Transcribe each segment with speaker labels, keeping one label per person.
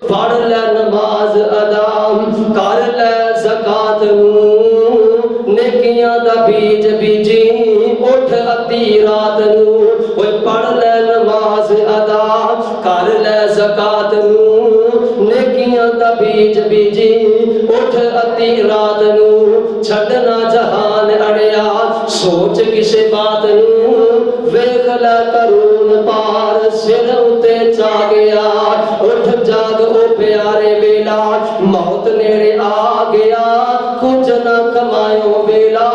Speaker 1: پڑھ لے نماز ادا کر لے زکات نو نیکیاں دا بیج بیجی اٹھ ادھی رات نو اوے پڑھ لے نماز ادا کر لے زکات نو نیکیاں دا بیج بیجی اٹھ ادھی رات نو چھڈنا جہان اڑیا سوچ کسے بات نو ویکھ لے کرون پار سر اتے چا گیا اٹھ جاگ او پیارے ویلا موت نیڑے آ گیا کچھ نہ کمائیو ویلا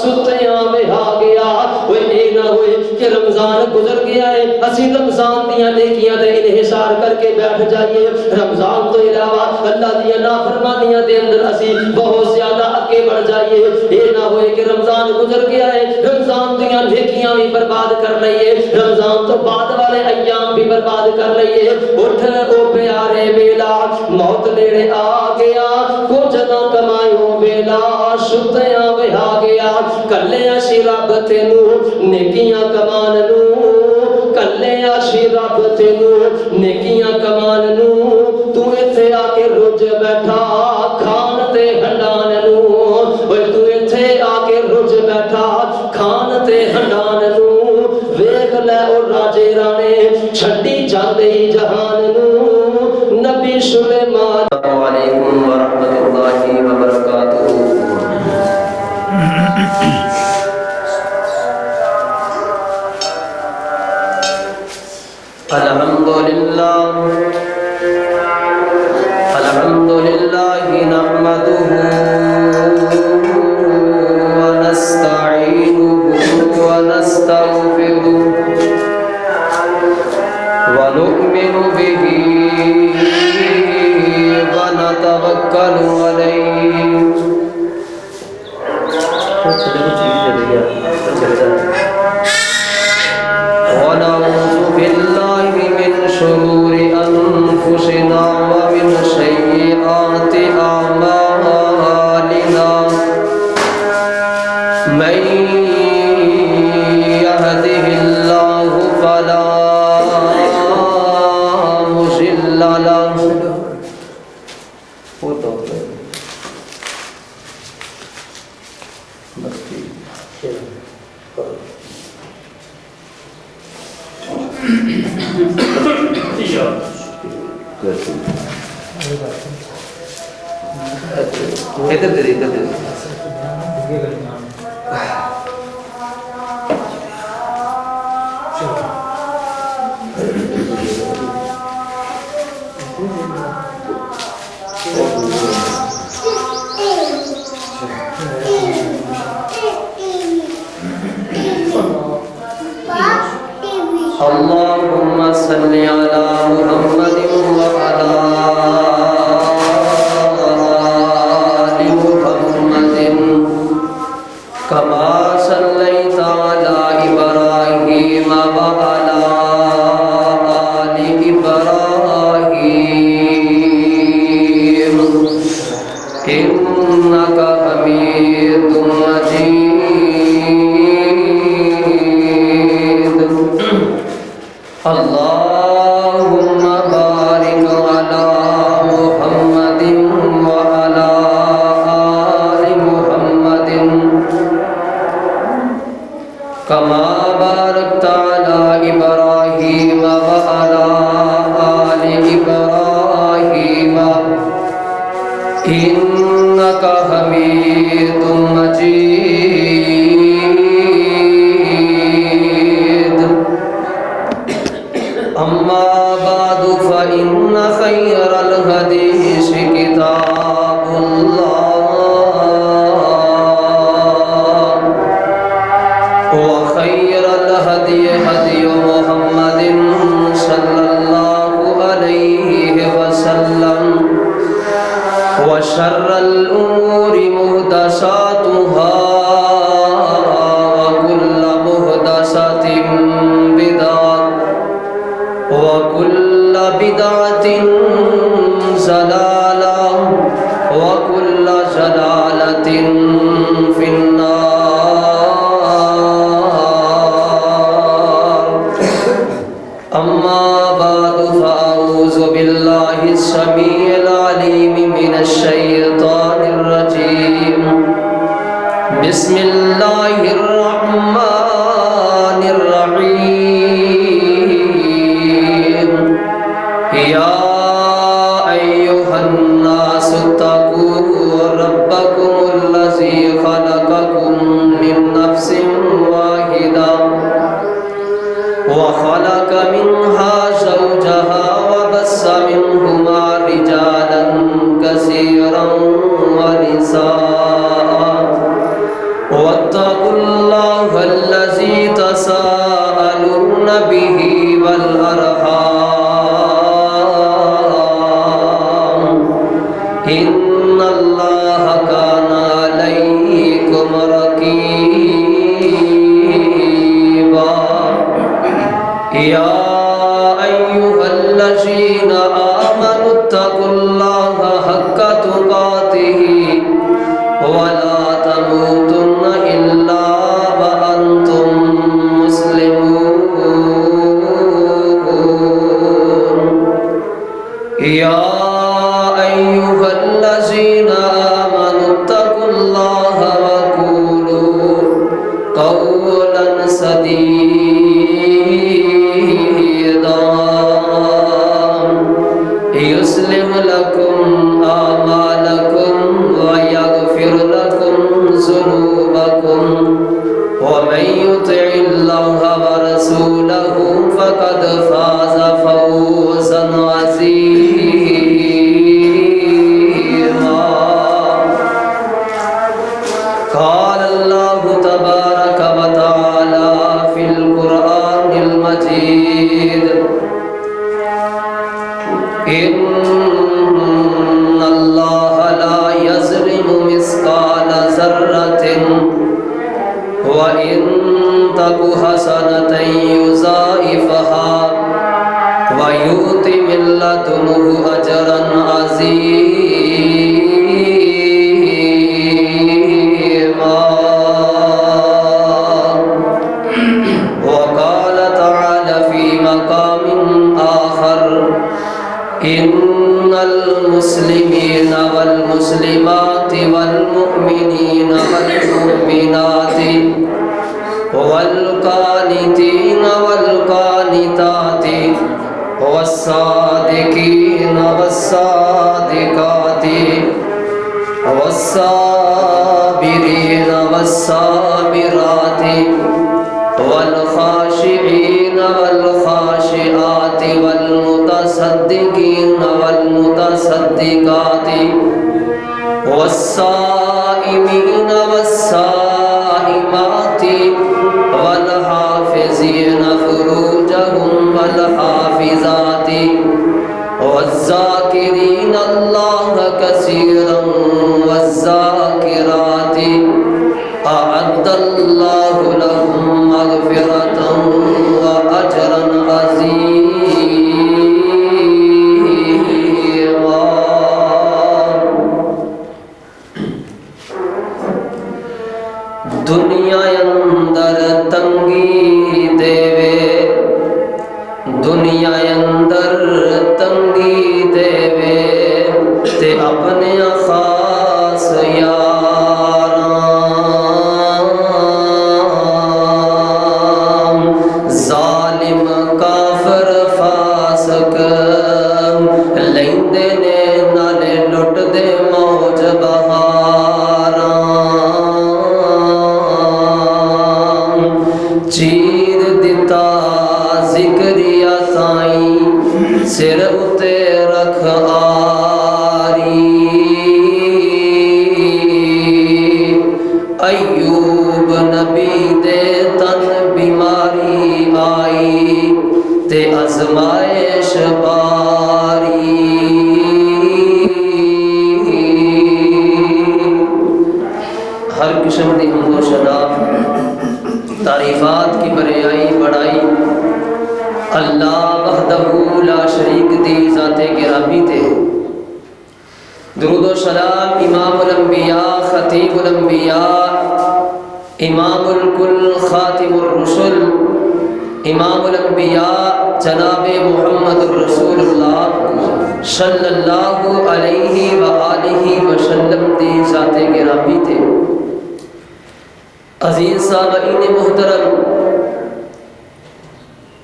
Speaker 1: ستیاں میں آ گیا وہ اے نہ ہوئے کہ رمضان گزر گیا ہے اسی رمضان دیاں نیکیاں دے انحصار کر کے بیٹھ جائیے رمضان تو علاوہ اللہ دیاں نافرمانیاں دے اندر اسی بہت زیادہ اگے بڑھ جائیے اے نہ ہوئے کہ رمضان گزر گیا ہے رمضان دیاں نیکیاں بھی برباد کر لئیے رمضان تو بعد والے ایام بھی برباد کر لئیے اٹھ او پیارے ویلا موت نیڑے آ گیا کچھ نہ کمائیو ویلا ستیاں میں آ گیا کلے اسی رب تینو نیکیاں کمان نو کلے اسی رب تینو نیکیاں کمان نو تو ایتھے آ کے رج بیٹھا کھان تے ہنڈان نو اوے تو ایتھے آ کے رج بیٹھا کھان تے ہنڈان نو ویکھ لے او راجے رانے چھڈی جاندے ہی جہان نو نبی سلیمان السلام علیکم ورحمۃ اللہ وبرکاتہ الحمدللہ نحمدہ ونستعینہ ونستغفرہ ونؤمن بہ ونتوکل علیہ ونعوذ باللہ من شرور انفسنا ومن سیئات اعمالنا من يهده الله فلا مضل له اللهم صل على محمد وعلى آل محمد كما صليت على إبراهيم وعلى آل إبراهيم إنك حميد مجيد اللهم بارك على محمد وعلى آل محمد كما باركت على إبراهيم وعلى آل إبراهيم إنك حميد مجيد أما بعد فإن خير الحديث كتاب الله وخير الهدي هدي محمد صلى الله عليه وسلم وشر الأمور محدثاتها وكل محدثة بدعة وكل بدعة ضلالة وكل ضلالة في النار أما بعد فأعوذ بالله السميع العليم من الشيطان الرجيم بسم الله الرحمن الرحيم يا أيها الناس اتقوا ربكم الذي خلقكم من نفس واحدة وخلق منها زوجها وبث منهما رجالا كثيرا ونساء واتقوا الله الذي تساءلون به والأرحام إن الله كان عليكم رقيبا يا أيها الذين آمنوا اتقوا الله حق تقاته ولا تموتن إلا وأنتم مسلمون يا أيها الذين آمنوا اتقوا الله وقولوا قولا سديدا يصلح لكم أعمالكم ويغفر لكم ذنوبكم ومن يطع الله ورسوله فقد فاز فوزا عظيما قال الله تبارك وتعالى في القرآن المجيد إن الله لا يظلم مثقال ذرة وإن تك حسنة يضاعفها ويؤت من لدنه أجرا عظيما وقال تعالى في مقام آخر إن المسلمين والمسلمات والمؤمنين والمؤمنات والقانتين والقانتات والصادقين والصادقات والصابرين والصابرات والخاشعين والخاشعات والمتصدقين والمتصدقات والصائمين والصائمات والحافظين فروجهم والحافظات والذاكرين الله كثيرا والذاكرات أعد الله لهم مغفرة وأجرا عظيما دنیا اندر تنگی دیوے دنیا اندر تنگی دیوے تے اپنے خاص یاراں ظالم کافر فاسق لیندے نے نالے لٹ دے موج بہاراں چیر دیتا ذکریا سائیں سر اتے رکھ آری ایوب نبی دے تن بیماری آئی تے ازمائش باری ہر قسم دی حمد و ثنا تعریفات کی بریائی بڑائی اللہ وحدہ لا شریک دی ذات گرامی تے درود و سلام امام الانبیاء خطیب الانبیاء امام الکل خاتم الرسل امام الانبیاء جناب محمد الرسول اللہ صلی اللہ علیہ وآلہ وسلم دی ذات گرامی تے عزیز سامعین محترم،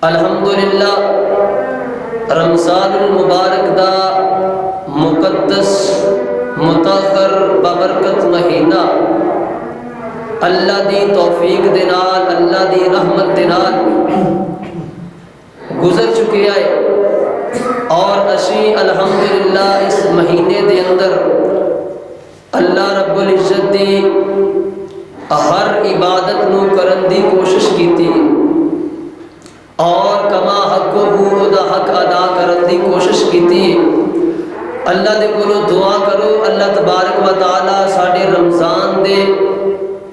Speaker 1: الحمدللہ رمضان المبارک دا مقدس مطہر ببرکت مہینہ اللہ دی توفیق دے نال، اللہ دی رحمت دے نال گزر چکے آئے، اور اسی الحمدللہ اس مہینے دے اندر اللہ رب العزت دی ہر عبادت نو کرن دی کوشش کیتی اور کما حق ہو دا حق ادا کرن دی کوشش کیتی۔ اللہ دے کولو دعا کرو اللہ تبارک و تعالی ساڈے رمضان دے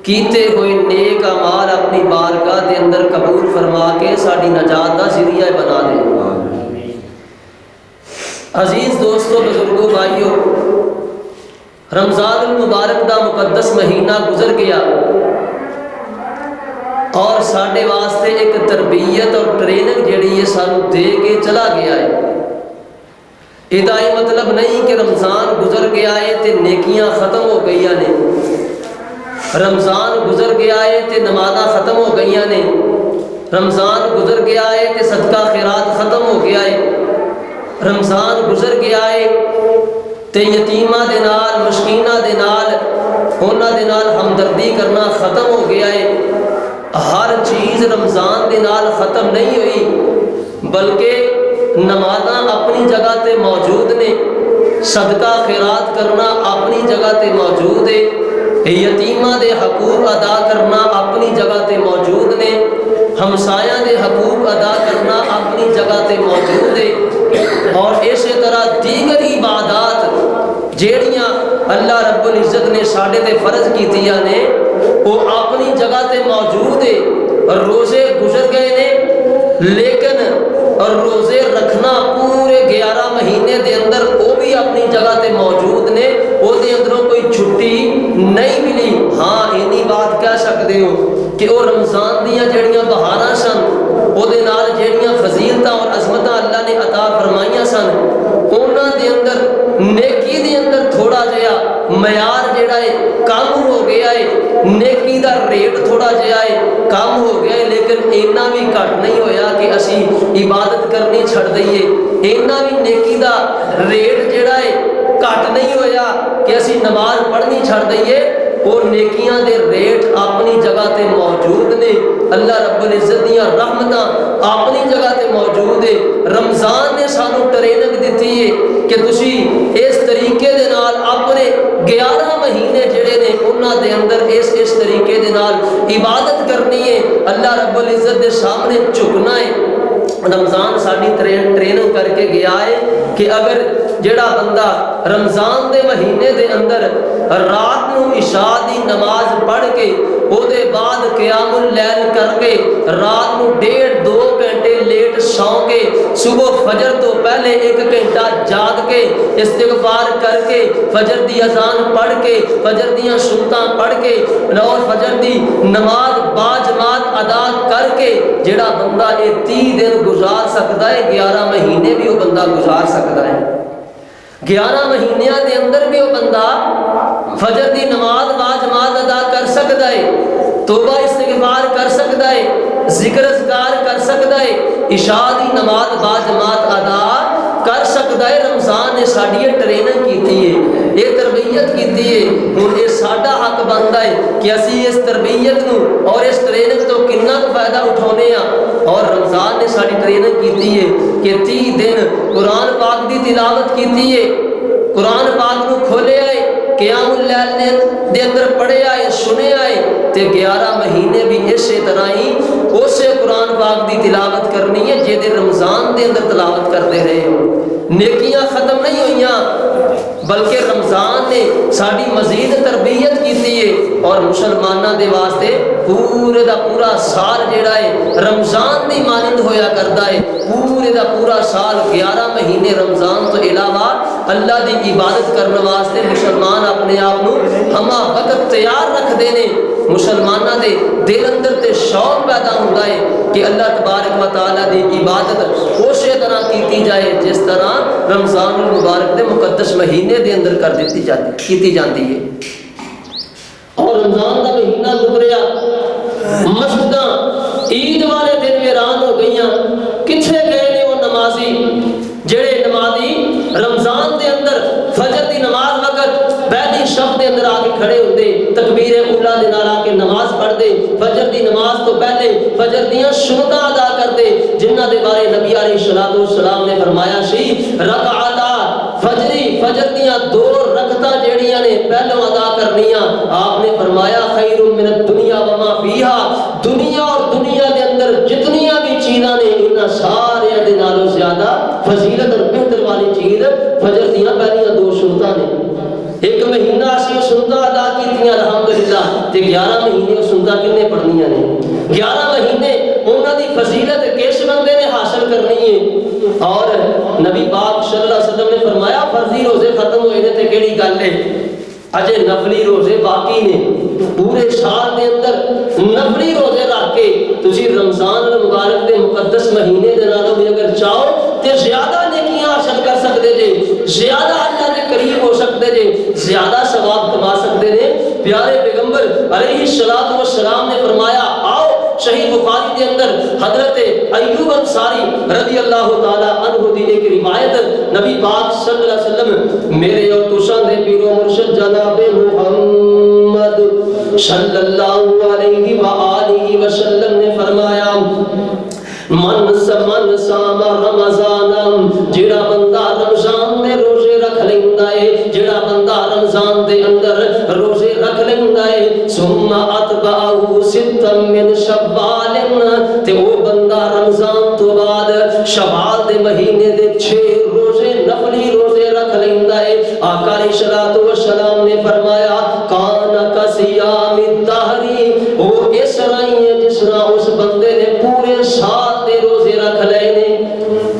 Speaker 1: کیتے ہوئے نیک اعمال اپنی بارگاہ دے اندر قبول فرما کے ساڈی نجات دا ذریعہ بنا دے۔ عزیز دوستو، بزرگوں، بھائیو، رمضان المبارک دا مقدس مہینہ گزر گیا اور ساڈے واسطے ایک تربیت اور ٹریننگ جڑی ہے سانو دے کے چلا گیا ہے۔ یہ مطلب نہیں کہ رمضان گزر گیا ہے تے نیکیاں ختم ہو گئی نے، رمضان گزر گیا ہے تے نمازاں ختم ہو گئی نے، رمضان گزر گیا ہے تے صدقہ خیرات ختم ہو گیا ہے، رمضان گزر گیا ہے تے یتیماں دے نال، مسکیناں دے نال، انہاں دے نال ہمدردی کرنا ختم ہو گیا ہے۔ ہر چیز رمضان دے نال ختم نہیں ہوئی، بلکہ نمازاں اپنی جگہ تے موجود نے، صدقہ خیرات کرنا اپنی جگہ تے موجود ہے، یتیماں دے حقوق ادا کرنا اپنی جگہ تے موجود نے، ہمسایاں دے حقوق ادا کرنا اپنی جگہ تے موجود ہے، اور اسی طرح دیگر عبادات جیڑیاں اللہ رب العزت نے ساڈے تے فرض کیتیاں نے وہ اپنی جگہ تے موجود ہے۔ روزے گزر گئے نے، لیکن روزے رکھنا پورے 11 مہینے دے اندر وہ بھی اپنی جگہ تے موجود نے، وہ دے اندروں کوئی چھٹی نہیں ملی۔ ہاں اینی بات کہہ سکتے ہو کہ وہ رمضان دیاں جڑیاں بہاراں سن، وہ دے نال جڑیاں فضیلتاں اور عظمتاں اللہ نے عطا فرمائیاں سن، انہاں دے اندر نیکی دے اندر تھوڑا جہا معیار جڑا ہے کم ہو گیا ہے، نیکی دا ریٹ تھوڑا جہا ہے کم ہو گیا ہے، لیکن اینا بھی گھٹ نہیں ہویا کہ اسی عبادت کرنی چھڑ دئیے، اینا بھی نیکی دا ریٹ جڑا ہے گھٹ نہیں ہویا کہ اسی نماز پڑھنی چھڑ دئیے۔ اور نیکیاں دے ریٹ اپنی جگہ تے موجود نے، اللہ رب العزت دیاں رحمتاں اپنی جگہ تے موجود ہے۔ رمضان نے سانو ٹریننگ دیتی ہے کہ تسی اس طریقے دے نال اپنے 11 مہینے جڑے نے انہاں دے اندر اس طریقے دے نال عبادت کرنی ہے، اللہ رب العزت دے سامنے جھکنا ہے۔ رمضان ساڈی ٹریننگ کر کے گیا ہے کہ اگر جڑا بندہ رمضان دے مہینے دے اندر رات نو عشاء دی نماز پڑھ کے او دے بعد قیام اللیل کر کے رات نو 1.5-2 گھنٹے لیٹ سو کے صبح فجر تو پہلے 1 گھنٹہ جاگ کے استغفار کر کے فجر دی اذان پڑھ کے فجر دیاں سنتاں پڑھ کے اور فجر دی نماز با جماعت ادا کر کے جڑا بندہ یہ 30 دن گزار سکتا ہے، 11 مہینے بھی وہ بندہ گزار سکتا ہے۔ 11 مہینیاں دے اندر بھی وہ بندہ فجر دی نماز با جماعت ادا کر سکتا ہے، توبہ استغفار کر سکتا ہے، ذکر اذکار کر سکتا ہے، عشاء دی نماز با جماعت ادا کر سکتا ہے۔ رمضان نے ساڈی ٹریننگ کیتی ہے، یہ تربیت کیتی ہے، ہن یہ ساڈا حق بنتا ہے کہ اسی اس تربیت نو اور اس ٹریننگ تو کنا فائدہ اٹھاؤنے ہاں۔ اور رمضان نے ساڈی ٹریننگ کیتی ہے کہ 30 دن قرآن پاک دی تلاوت کیتی ہے، قرآن پاک نو کھولے آئے، قیام اللیل دے اندر پڑھے آئے، سنے آئے، تے 11 مہینے بھی اسی طرح ہی اسے قرآن پاک دی تلاوت کرنی ہے جے رمضان دے اندر تلاوت کرتے رہے ہو۔ نیکیاں ختم نہیں ہوئیاں بلکہ رمضان نے ساڈی مزید تربیت کیتی ہے، اور مسلمانوں دے واسطے پورے دا پورا سال جڑا ہے رمضان دی مانند ہویا کرتا ہے۔ پورے دا پورا سال 11 مہینے رمضان تو علاوہ اللہ دی عبادت کرنے واسطے مسلمان اپنے آپ نو ہما وقت تیار رکھ دینے مسلمانوں دے دل اندر تے شوق پیدا ہوتا ہے کہ اللہ تبارک و تعالیٰ دی عبادت اسی طرح کیتی جائے جس طرح رمضان المبارک دے مقدس مہینے دے اندر کر دیتی کیتی جاتی ہے۔ اور رمضان کا مہینہ گزریا، مسجداں عید والے دن ویران ہو گئیاں، کتنے گئے نے وہ نمازی جڑے نمازی رمضان دے اندر فجر دی نماز وقت پہلی شب دے اندر آ کے کھڑے ہوندے، تکبیر اولا دے نال آ کے نماز پڑھدے، فجر دی نماز تو پہلے فجر دیاں سنتاں ادا کردے جنہاں دے بارے نبی علیہ الصلوۃ والسلام نے فرمایا سی رکعتا فجری، فجر دیاں 2 رکعتاں جڑیاں نے پہلو ادا کرنیاں، آپ نے فرمایا خیر من الدنیا وما فیہا، دنیا اور دنیا دے اندر جتنیاں بھی چیزاں نے انہاں سارے دے نالوں زیادہ فضیلت اور بہتر والی چیز فجر دیاں پہلیاں 2 سنتاں نے۔ ایک مہینہ اسی وہ سنتاں ادا کیتیاں الحمدللہ، تے 11 مہینے وہ سنتاں کنے پڑھنیاں نے؟ 11 مہینے انہاں دی فضیلت کس بندے نے حاصل کرنی ہے؟ اور نبی پاک صلی اللہ علیہ وسلم نے فرمایا فرضی روزے ختم ہوئے نے تے کیڑی گل ہے، اجے نفلی روزے باقی نے، پورے سال دے اندر نفلی روزے رکھ کے تسی رمضان المبارک دے مقدس مہینے دے نالوں بھی اگر چاہو تے زیادہ نیکیاں حاصل کر سکتے جے، زیادہ اللہ دے قریب ہو سکتے جے، زیادہ ثواب کما سکتے نے۔ پیارے پیغمبر علیہ الصلوۃ والسلام نے فرمایا آؤ صحیح بخاری کے اندر حضرت ایوب انصاری رضی اللہ تعالی عنہ دی ایک روایت نبی پاک صلی اللہ علیہ وسلم میرے اور تساں دے پیر و مرشد جناب محمد صلی اللہ علیہ وآلہ وسلم نے فرمایا من سام رمضان، جڑا بندہ رمضان دے روزے رکھ لیندا ہے، جڑا بندہ رمضان دے اندر روزے رکھ لیندا ہے، ثم اتبعہ ستا من شوال، تے وہ بندہ رمضان تو بعد شوال دے مہینے دے 6 روزے نفلی روزے رکھ لیندا ہے، آقا علیہ الصلوۃ والسلام نے فرمایا کان کصیام الدہر، وہ اس طرح ہے جس طرح اس بندے نے پورے سال دے روزے رکھ لے نے۔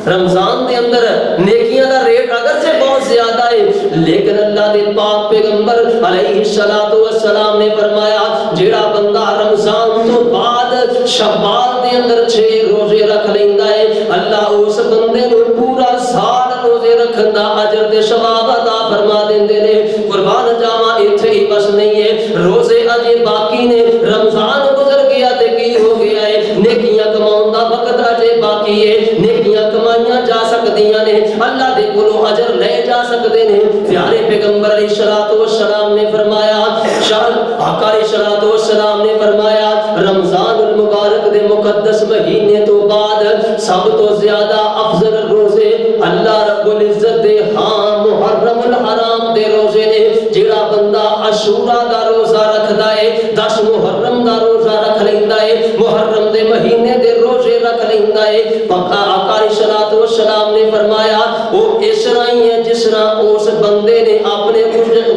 Speaker 1: رمضان دے اندر نیکیاں دا ریٹ اگرچہ بہت زیادہ ہے لیکن اللہ دے پاک پیغمبر علیہ الصلوۃ والسلام نے فرمایا جیڑا بندہ رمضان تو بعد شوال دے اندر 6 روزے رکھ لیندا ہے، اللہ اس بندے نو پورا سال روزے رکھن دا اجر تے ثواب عطا فرما دیندے نے۔ قربان جاواں ایتھے ہی بس نہیں ہے، روزے اجے باقی نے، رمضان گزر گیا تے کی ہو گیا ہے، نیکیاں کماؤن دا وقت اجے باقی ہے، نیکیاں کمائیاں جا سکدیاں نے، اللہ دے کولوں اجر لے جا سکدے نے۔ پیارے پیغمبر علیہ الصلوۃ والسلام نے فرمایا آقا علیہ الصلوۃ والسلام نے فرمایا رمضان المبارک دے مقدس مہینے تو بعد سب تو زیادہ افضل روزے اللہ رب العزت دے ہاں محرم الحرام دے روزے نے۔ جڑا بندہ عاشورہ دا روزہ رکھدا ہے، 10 محرم دا روزہ رکھ لیندا ہے، محرم دے مہینے دے روزے رکھ لیندا ہے، آقا علیہ الصلوۃ والسلام نے فرمایا وہ اس طرح ہی ہے جس طرح اس بندے نے اپنے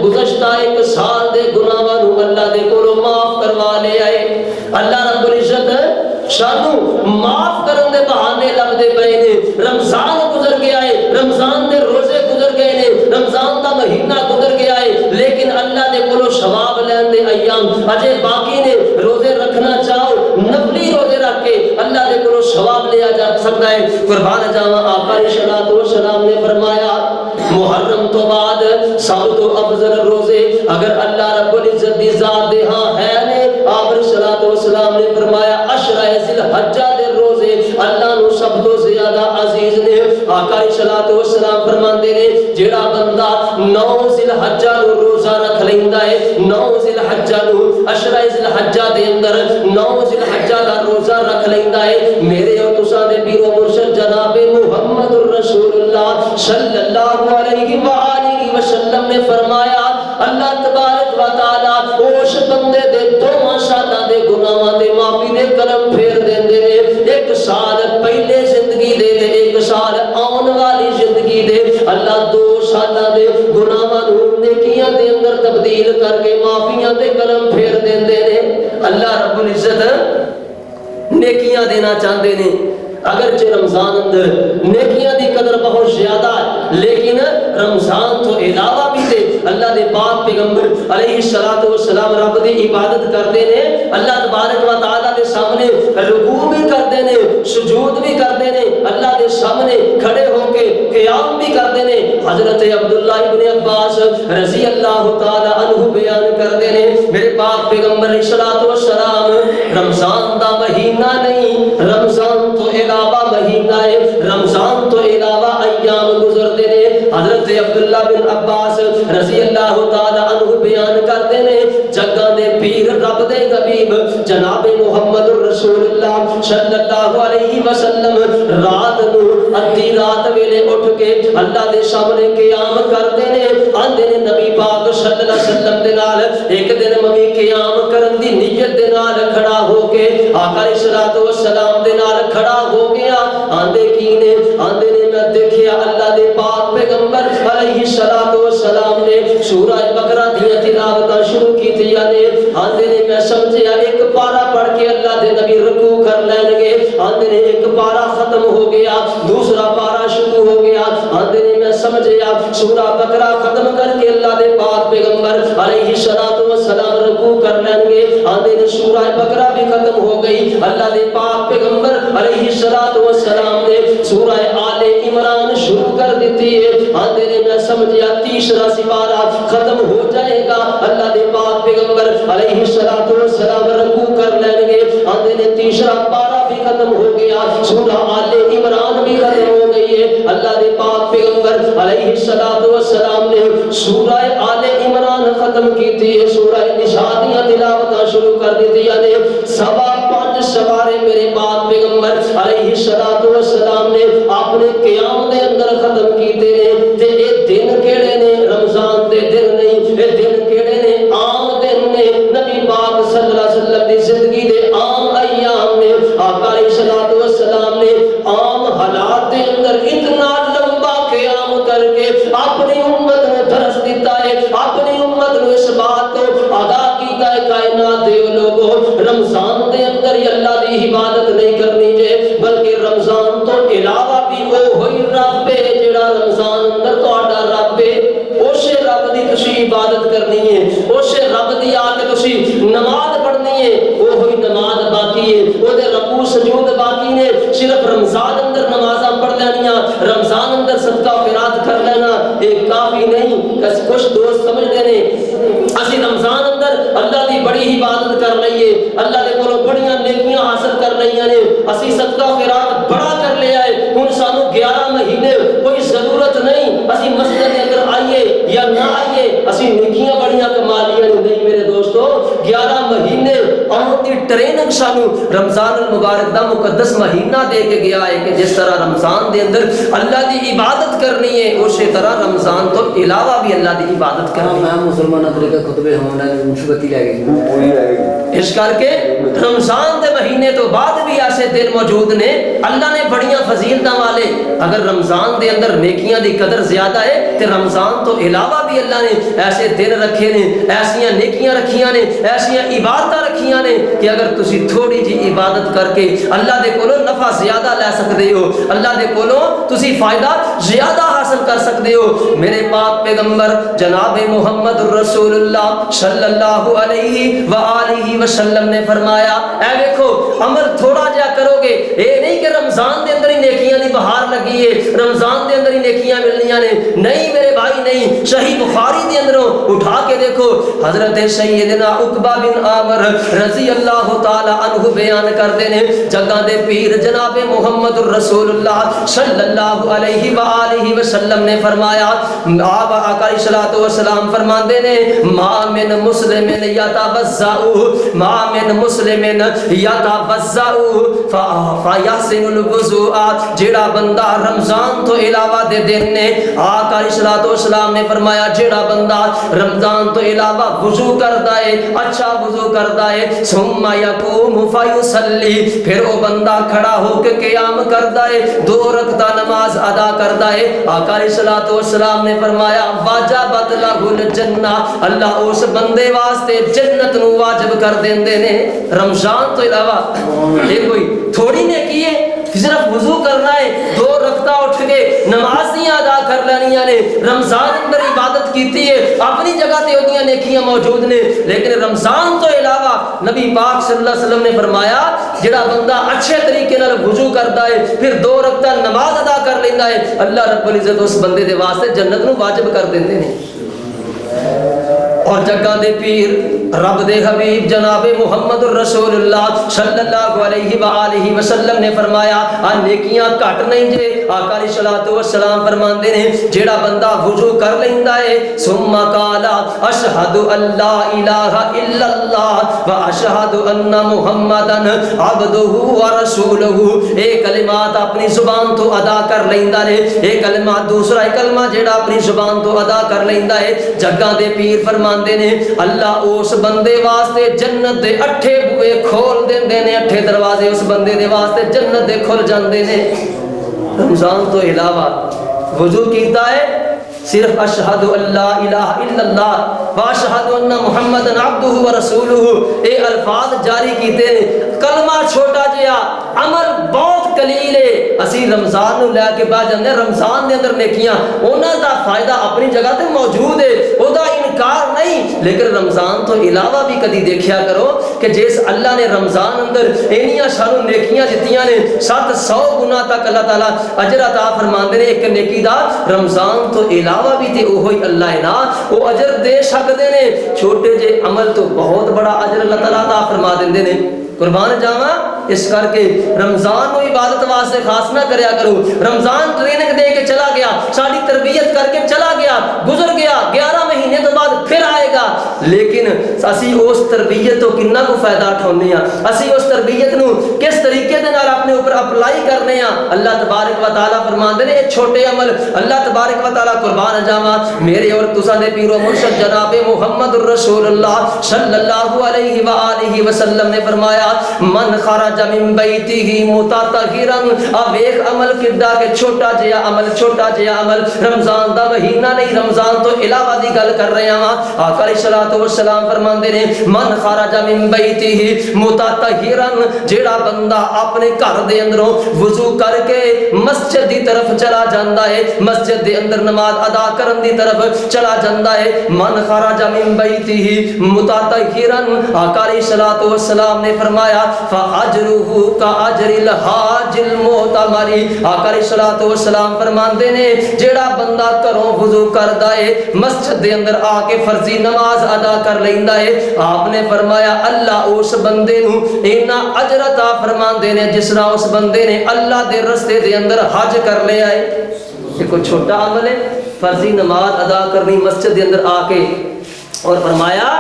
Speaker 1: گزشتہ 1 سال دے گناہاں نو اللہ دے کولوں معاف کروا لیا ہے۔ اللہ رب العزت سانو معاف کرن دے بہانے لبدے پئے نے۔ رمضان گزر گیا ہے، رمضان دے روزے گزر گئے نے، رمضان دا مہینہ گزر گیا ہے لیکن اللہ دے کولوں ثواب لین دے ایام اجے باقی نے۔ روزے رکھنا چاہو نفلی روزے رکھ کے اللہ دے کولوں ثواب لیا جا سکتا ہے۔ قربان جاواں آقا علیہ الصلوۃ والسلام نے فرمایا محرم تو بعد سب تو افضل روزے اگر اللہ رب العزت دی ذات دے ہاں ہے نے، آپ علیہ الصلوۃ والسلام نے فرمایا عشرہ ذی الحجہ دے روزے اللہ نو سب تو زیادہ عزیز نے۔ آقا علیہ الصلوۃ والسلام فرماندے نے جیڑا بندہ 9 ذی الحجہ نو روزہ رکھ لیندا ہے، 9 ذی الحجہ نو عشرہ ذی الحجہ دے اندر 9 ذی الحجہ دا روزہ رکھ لیندا ہے، میرے اور تساں دے پیر و مرشد جناب محمد رسول اللہ صلی اللہ علیہ وآلہ وسلم نے فرمایا اللہ تبارک و تعالی اس بندے دے 2 سالاں دے گناہاں تے معافی دے کرم پھیر دیندے نے۔ 1 سال پہلے زندگی دے تے 1 سال آن والی زندگی دے اللہ 2 سالاں دے گناہاں نو نیکیاں دے اندر تبدیل کر کے معافیاں دے کرم پھیر دیندے نے۔ اللہ رب العزت نیکیاں دینا چاہتے نے، اگرچہ رمضان اندر نیکیاں دی قدر بہت زیادہ ہے لیکن رمضان تو علاوہ بھی دے اللہ دے دے پاک پیغمبر علیہ الصلوۃ والسلام رب دی عبادت کرتے نے اللہ تبارک و تعالی دے سامنے رکوع بھی کرتے نے سجود بھی کرتے نے اللہ دے سامنے کھڑے ہو کے قیام بھی کرتے نے حضرت عبداللہ ابن عباس رضی اللہ تعالی عنہ بیان کرتے نے میرے پاک پیغمبر علیہ الصلوۃ والسلام رمضان دا مہینہ نہیں رمضان تو علاوہ مہینہ ہے رمضان تو علاوہ ایام گزرتے نے حضرت عبداللہ بن عباس رضی اللہ تعالی عنہ بیان کرتے نے جگہ دے پیر رب دے حبیب جناب محمد رسول اللہ صلی اللہ علیہ وسلم رات نو ادھی رات ویلے اٹھ کے اللہ دے سامنے قیام کرتے نے آندے نے نبی پاک صلی اللہ علیہ وسلم دے نال ایک دن میں قیام کرن دی نیت دے نال کھڑا ہو کے آقا علیہ الصلوۃ والسلام دے نال کھڑا ہو گیا آندے کی نے آندے نے میں دیکھیا اللہ دے پاک پیغمبر علیہ الصلوۃ والسلام نے سورہ بقرہ دی تلاوت شروع کی نے آندے نے میں سمجھیا ایک پارا پڑھ کے اللہ دے نبی رکوع کر لین گے آندے نے ایک پارا ختم ہو گیا دوسرا پارا شروع ہو گیا آندے نے میں سمجھیا سورہ بقرہ ختم کر کے اللہ دے پاک پیغمبر علیہ الصلوۃ والسلام رکوع کر لین گے آندے نے سورہ بقرہ بھی ختم ہو گئی اللہ دے پاک پیغمبر علیہ الصلوۃ والسلام نے سورہ آل عمران شروع کر دیتی ہے آندے نے میں سمجھیا تیسرا سپارہ ختم ہو جائے گا اللہ دے پاک پیغمبر علیہ الصلوۃ والسلام رکوع کر لیں گے آندے نے تیسرا پارہ بھی ختم ہو گیا سورہ آل عمران بھی ختم ہو گئی ہے اللہ دے پاک پیغمبر علیہ الصلوۃ والسلام نے سورہ آل عمران ختم کی تھی سورہ نساء دی تلاوت شروع کر دی تھی یعنی سوا 5 سوارے میرے پاک پیغمبر علیہ الصلوۃ والسلام نے اپنے قیام دے اندر ختم کیتے نے تے اے دن کیڑے نے رمضان دے دن نہیں اے دن کیڑے نے عام دن نے نبی پاک صلی اللہ علیہ وسلم دی زندگی دے عام ایام نے آقا علیہ الصلوۃ والسلام نے عام حالات دے اندر اتنا لمبا قیام کر کے اپنی امت نے درس دیتا ہے اپنی امت نے اس بات کو آگاہ کیتا ہے کائنات دے لوگوں رمضان دے اندر ہی اللہ دی عبادت نہیں کرنی جے بلکہ رمضان تو علاوہ بھی وہ ہوئی رب ہے جڑا رمضان اندر تہاڈا رب ہے اسے رب دی تسی عبادت کرنی ہے اسے رب دی آ کے تسی نماز پڑھنی ہے وہ ہوئی نماز باقی ہے او دے رکوع سجود باقی نے صرف رمضان اندر نمازاں پڑھ لینیاں رمضان اندر صدقہ خیرات کر لینا یہ کافی نہیں کچھ دوست سمجھتے نے اسی رمضان اندر اللہ دی بڑی عبادت کر لئیے اللہ دے کولوں بڑیاں نیکیاں حاصل کر لئیاں نے اسی صدقہ خیرات بڑا کر لیا ہے ہن سانو 11 مہینے کوئی ضرورت نہیں اسی مسجد کے اندر آئیے یا نہ آئیے اسی نیکیاں بڑیاں کما لیاں نہیں میرے دوستو 11 مہینے آن دی ٹریننگ سانو رمضان المبارک دا مقدس مہینہ دے کے گیا ہے کہ جس طرح رمضان دے اندر اللہ دی عبادت کرنی ہے اسی طرح رمضان تو علاوہ بھی اللہ دی عبادت کرنی ہے
Speaker 2: مسلمان ادرے کا خطبے ہونا مشبتی لے گئی
Speaker 1: اس کر کے رمضان دے مہینے تو بعد بھی ایسے دن موجود نے اللہ نے بڑیاں فضیلتاں والے اگر رمضان دے اندر نیکیاں دی قدر زیادہ ہے تے رمضان تو علاوہ بھی اللہ نے ایسے دن رکھے نے ایسیاں نیکیاں رکھیاں نے ایسیاں عبادتاں رکھیاں نے کہ اگر تسی تھوڑی جی عبادت کر کے اللہ دے کولوں نفع زیادہ لے سکتے ہو اللہ دے کولوں تسی فائدہ زیادہ حاصل کر سکتے ہو میرے پاک پیغمبر جناب محمد رسول اللہ صلی اللہ علیہ وآلہ وسلم نے فرمایا اے دیکھو عمل تھوڑا جا کرو گے اے نہیں کہ رمضان دے اندر ہی نیکیاں دی بہار لگی ہے رمضان دے اندر ہی نیکیاں ملنیاں نے نہیں میرے بھائی نہیں صحیح بخاری دے اندروں اٹھا کے دیکھو حضرت سیدنا عقبہ بن عامر رضی اللہ تعالی عنہ بیان کرتے ہیں جگہ دے پیر جناب محمد رسول اللہ صلی اللہ علیہ وآلہ وسلم نے فرمایا آپ آقا علیہ الصلوۃ والسلام فرماندے نے ما من مسلم یتوضأ ما من مسلم یتوضأ فیحسن الوضوء جیڑا بندہ رمضان تو علاوہ دے دن نے آقا علیہ الصلوۃ والسلام نے فرمایا جیڑا بندہ رمضان تو علاوہ وضو کردا ہے اچھا وضو کردا ہے ثم یقوم فیصلی پھر وہ بندہ کھڑا ہو کے قیام کردا ہے 2 رکعت نماز ادا کردا ہے آقا علیہ الصلوۃ والسلام نے فرمایا واجبت لہ الجنہ اللہ اس بندے واسطے جنت نو واجب کر دیندے نے رمضان تو علاوہ یہ کوئی تھوڑی نیکی ہے صرف وضو کرنا ہے 2 رکعت اٹھ کے نماز ادا کر لینیاں نے رمضان اندر عبادت کیتی ہے اپنی جگہ تے اودیاں نیکیاں موجود نے، لیکن رمضان تو علاوہ نبی پاک صلی اللہ علیہ وسلم نے فرمایا جڑا بندہ اچھے طریقے نال وضو کردا ہے پھر 2 رکعت نماز ادا کر لیندا ہے، اللہ رب العزت اس بندے دے واسطے جنت نو واجب کر دیندے نے۔ اور جگہ دے پیر رب دے حبیب جناب محمد الرسول اللہ صلی اللہ علیہ وآلہ وسلم نے فرمایا نیکیاں گھٹ نہیں جے، آقا علیہ الصلوۃ والسلام فرماندے نے جیڑا بندہ وضو کر لیندا ہے ثم قال اشہد ان لا الہ الا اللہ واشہد ان محمدا عبدہ ورسولہ، اے کلمات اپنی زبان تو ادا کر لیندا ہے، اے کلمات دوسرا کلمہ جیڑا اپنی زبان تو ادا کر لیندا ہے، جگہ دے پیر فرماندے نے اللہ اس بندے واسطے جنت دے 8 بوئے کھول دیندے نے، 8 دروازے اس بندے دے واسطے جنت دے کھل جاندے نے۔ رمضان تو علاوہ وضو کیتا ہے صرف اشہد ان لا الہ الا اللہ واشہد ان محمد عبدہ ورسولہ اے الفاظ جاری کیتے نے، کلمہ چھوٹا جہا عمل بہت قلیل ہے، اسی رمضان نو لے کے بعد جاندے رمضان دے اندر نیکیاں انہاں دا فائدہ اپنی جگہ تے موجود ہے، او دا انکار نہیں، لیکن رمضان تو علاوہ بھی کدی دیکھیا کرو کہ جس اللہ نے رمضان اندر اینیاں سانو نیکیاں دتیاں نے 700 گنا تک اللہ تعالی اجر عطا فرماندے نے ایک نیکی دا، رمضان تو علاوہ بھی تے اوہی اللہ ہے نا وہ اجر دے سکدے نے، چھوٹے جے عمل تو بہت بڑا اجر اللہ تعالی عطا فرما دیندے نے۔ قربان جاواں اس کر کے رمضان کو عبادت واسطے خاص نہ کریا کرو، رمضان ٹریننگ دے کے چلا گیا، ساری تربیت کر کے چلا گیا، گزر گیا، 11 مہینے تو بعد پھر آئے گا، لیکن اسی اس تربیت تو کنا کو فائدہ اٹھانے ہیں، اسی اس تربیت نو کس طریقے دے نال اپنے اوپر اپلائی کرنے ہیں۔ اللہ تبارک و تعالی فرماندے نے چھوٹے عمل اللہ تبارک و تعالی قربان جاواں میرے اور تساں دے پیر و مرشد جناب محمد الرسول اللہ صلی اللہ علیہ وآلہ وسلم نے فرمایا من خرج من بیتہ متطہرا، اب ایک عمل کدا کہ چھوٹا جہا عمل رمضان دا مہینہ نہیں، رمضان تو علاوہ دی گل کر رہے ہاں، آقا علیہ الصلوۃ والسلام فرماندے نے من خرج من بیتہ متطہرا، جیڑا بندہ اپنے گھر دے اندروں وضو کر کے مسجد دی طرف چلا جاندا ہے، مسجد دے اندر نماز ادا کرن دی طرف چلا جاندا ہے، من خرج من بیتہ متطہرا، آقا علیہ الصلوۃ والسلام نے فرمایا فاجرہ کا اجر الحاج المعتمر، آقا علیہ الصلوۃ والسلام فرماندے نے جیڑا بندہ گھروں وضو کردا ہے مسجد دے اندر آ کے فرضی نماز ادا کر لیندا ہے، آپ نے فرمایا اللہ اس بندے نو اینا اجر عطا فرماندے نے جس طرح اس بندے نے اللہ دے رستے دے اندر حج کر لیا ہے۔ یہ کوئی چھوٹا عمل ہے، فرضی نماز ادا کرنی مسجد دے اندر آ کے، اور فرمایا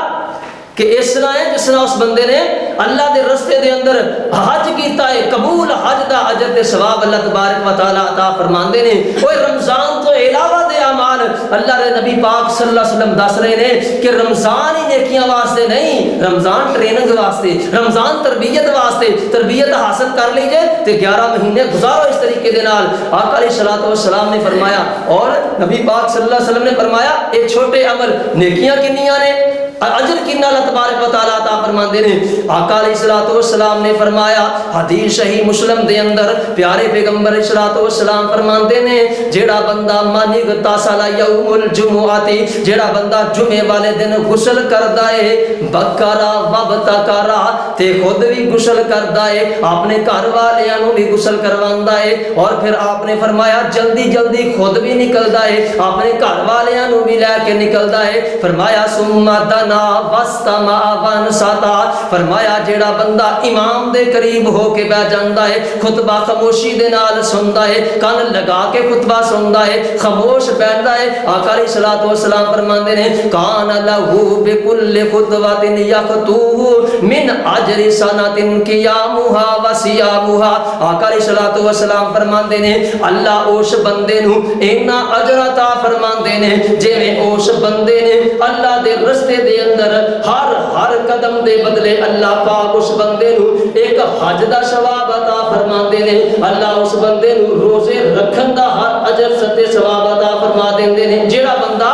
Speaker 1: کہ اس طرح ہے جس طرح اس بندے نے اللہ دے رستے دے اندر حج کیتا ہے، قبول حج دا اجر تے ثواب اللہ تبارک و تعالی عطا فرماندے نے۔ اوے رمضان تو علاوہ دے اعمال اللہ دے نبی پاک صلی اللہ علیہ وسلم دس رہے نے کہ رمضان ہی نیکیاں واسطے نہیں، رمضان ٹریننگ واسطے، رمضان تربیت واسطے، تربیت حاصل کر لیجئے تے 11 مہینے گزارو اس طریقے دے نال۔ آقا علیہ الصلوۃ والسلام نے فرمایا اور نبی پاک صلی اللہ علیہ وسلم نے فرمایا اے چھوٹے عمل نیکیاں کنیاں نے، اجر کنا اللہ تبارک و تعالی عطا فرماندے نے۔ آقا علیہ الصلوۃ والسلام نے فرمایا حدیث صحیح مسلم دے اندر پیارے پیغمبر علیہ الصلوۃ والسلام فرماندے نے جیڑا بندہ مانگ تاسل یوم الجمعہ، جیڑا بندہ جمعے والے دن غسل کردا ہے بکرا وبتکرا تے خود بھی غسل کردا ہے، اپنے گھر والیاں نو بھی غسل کرواندا ہے، اور پھر آپ نے فرمایا جلدی جلدی خود بھی نکلدا ہے، اپنے گھر والیاں نو بھی لے کے نکلدا ہے، فرمایا ثم واستمع وانصتا، فرمایا جیڑا بندہ امام دے قریب ہو کے بیٹھ جاندا ہے، خطبہ خاموشی دے نال سندا ہے، کان لگا کے خطبہ سندا ہے، خاموش بیٹھدا ہے، آقا علیہ الصلوۃ والسلام فرماندے نے کان لہو بکل خطبۃ یخطوہ من اجر سنۃ قیامها وصیامها، آقا علیہ الصلوۃ والسلام فرماندے نے اللہ اس بندے نو اینا اجر عطا فرماندے نے جویں اس بندے نے اللہ دے رستے دے اندر ہر قدم دے بدلے اللہ پاک اس بندے نو ایک حج دا ثواب عطا فرماندے نے، اللہ اس بندے نو روزے رکھن دا ہر اجر تے ثواب عطا فرما دیندے نے۔ جیڑا بندہ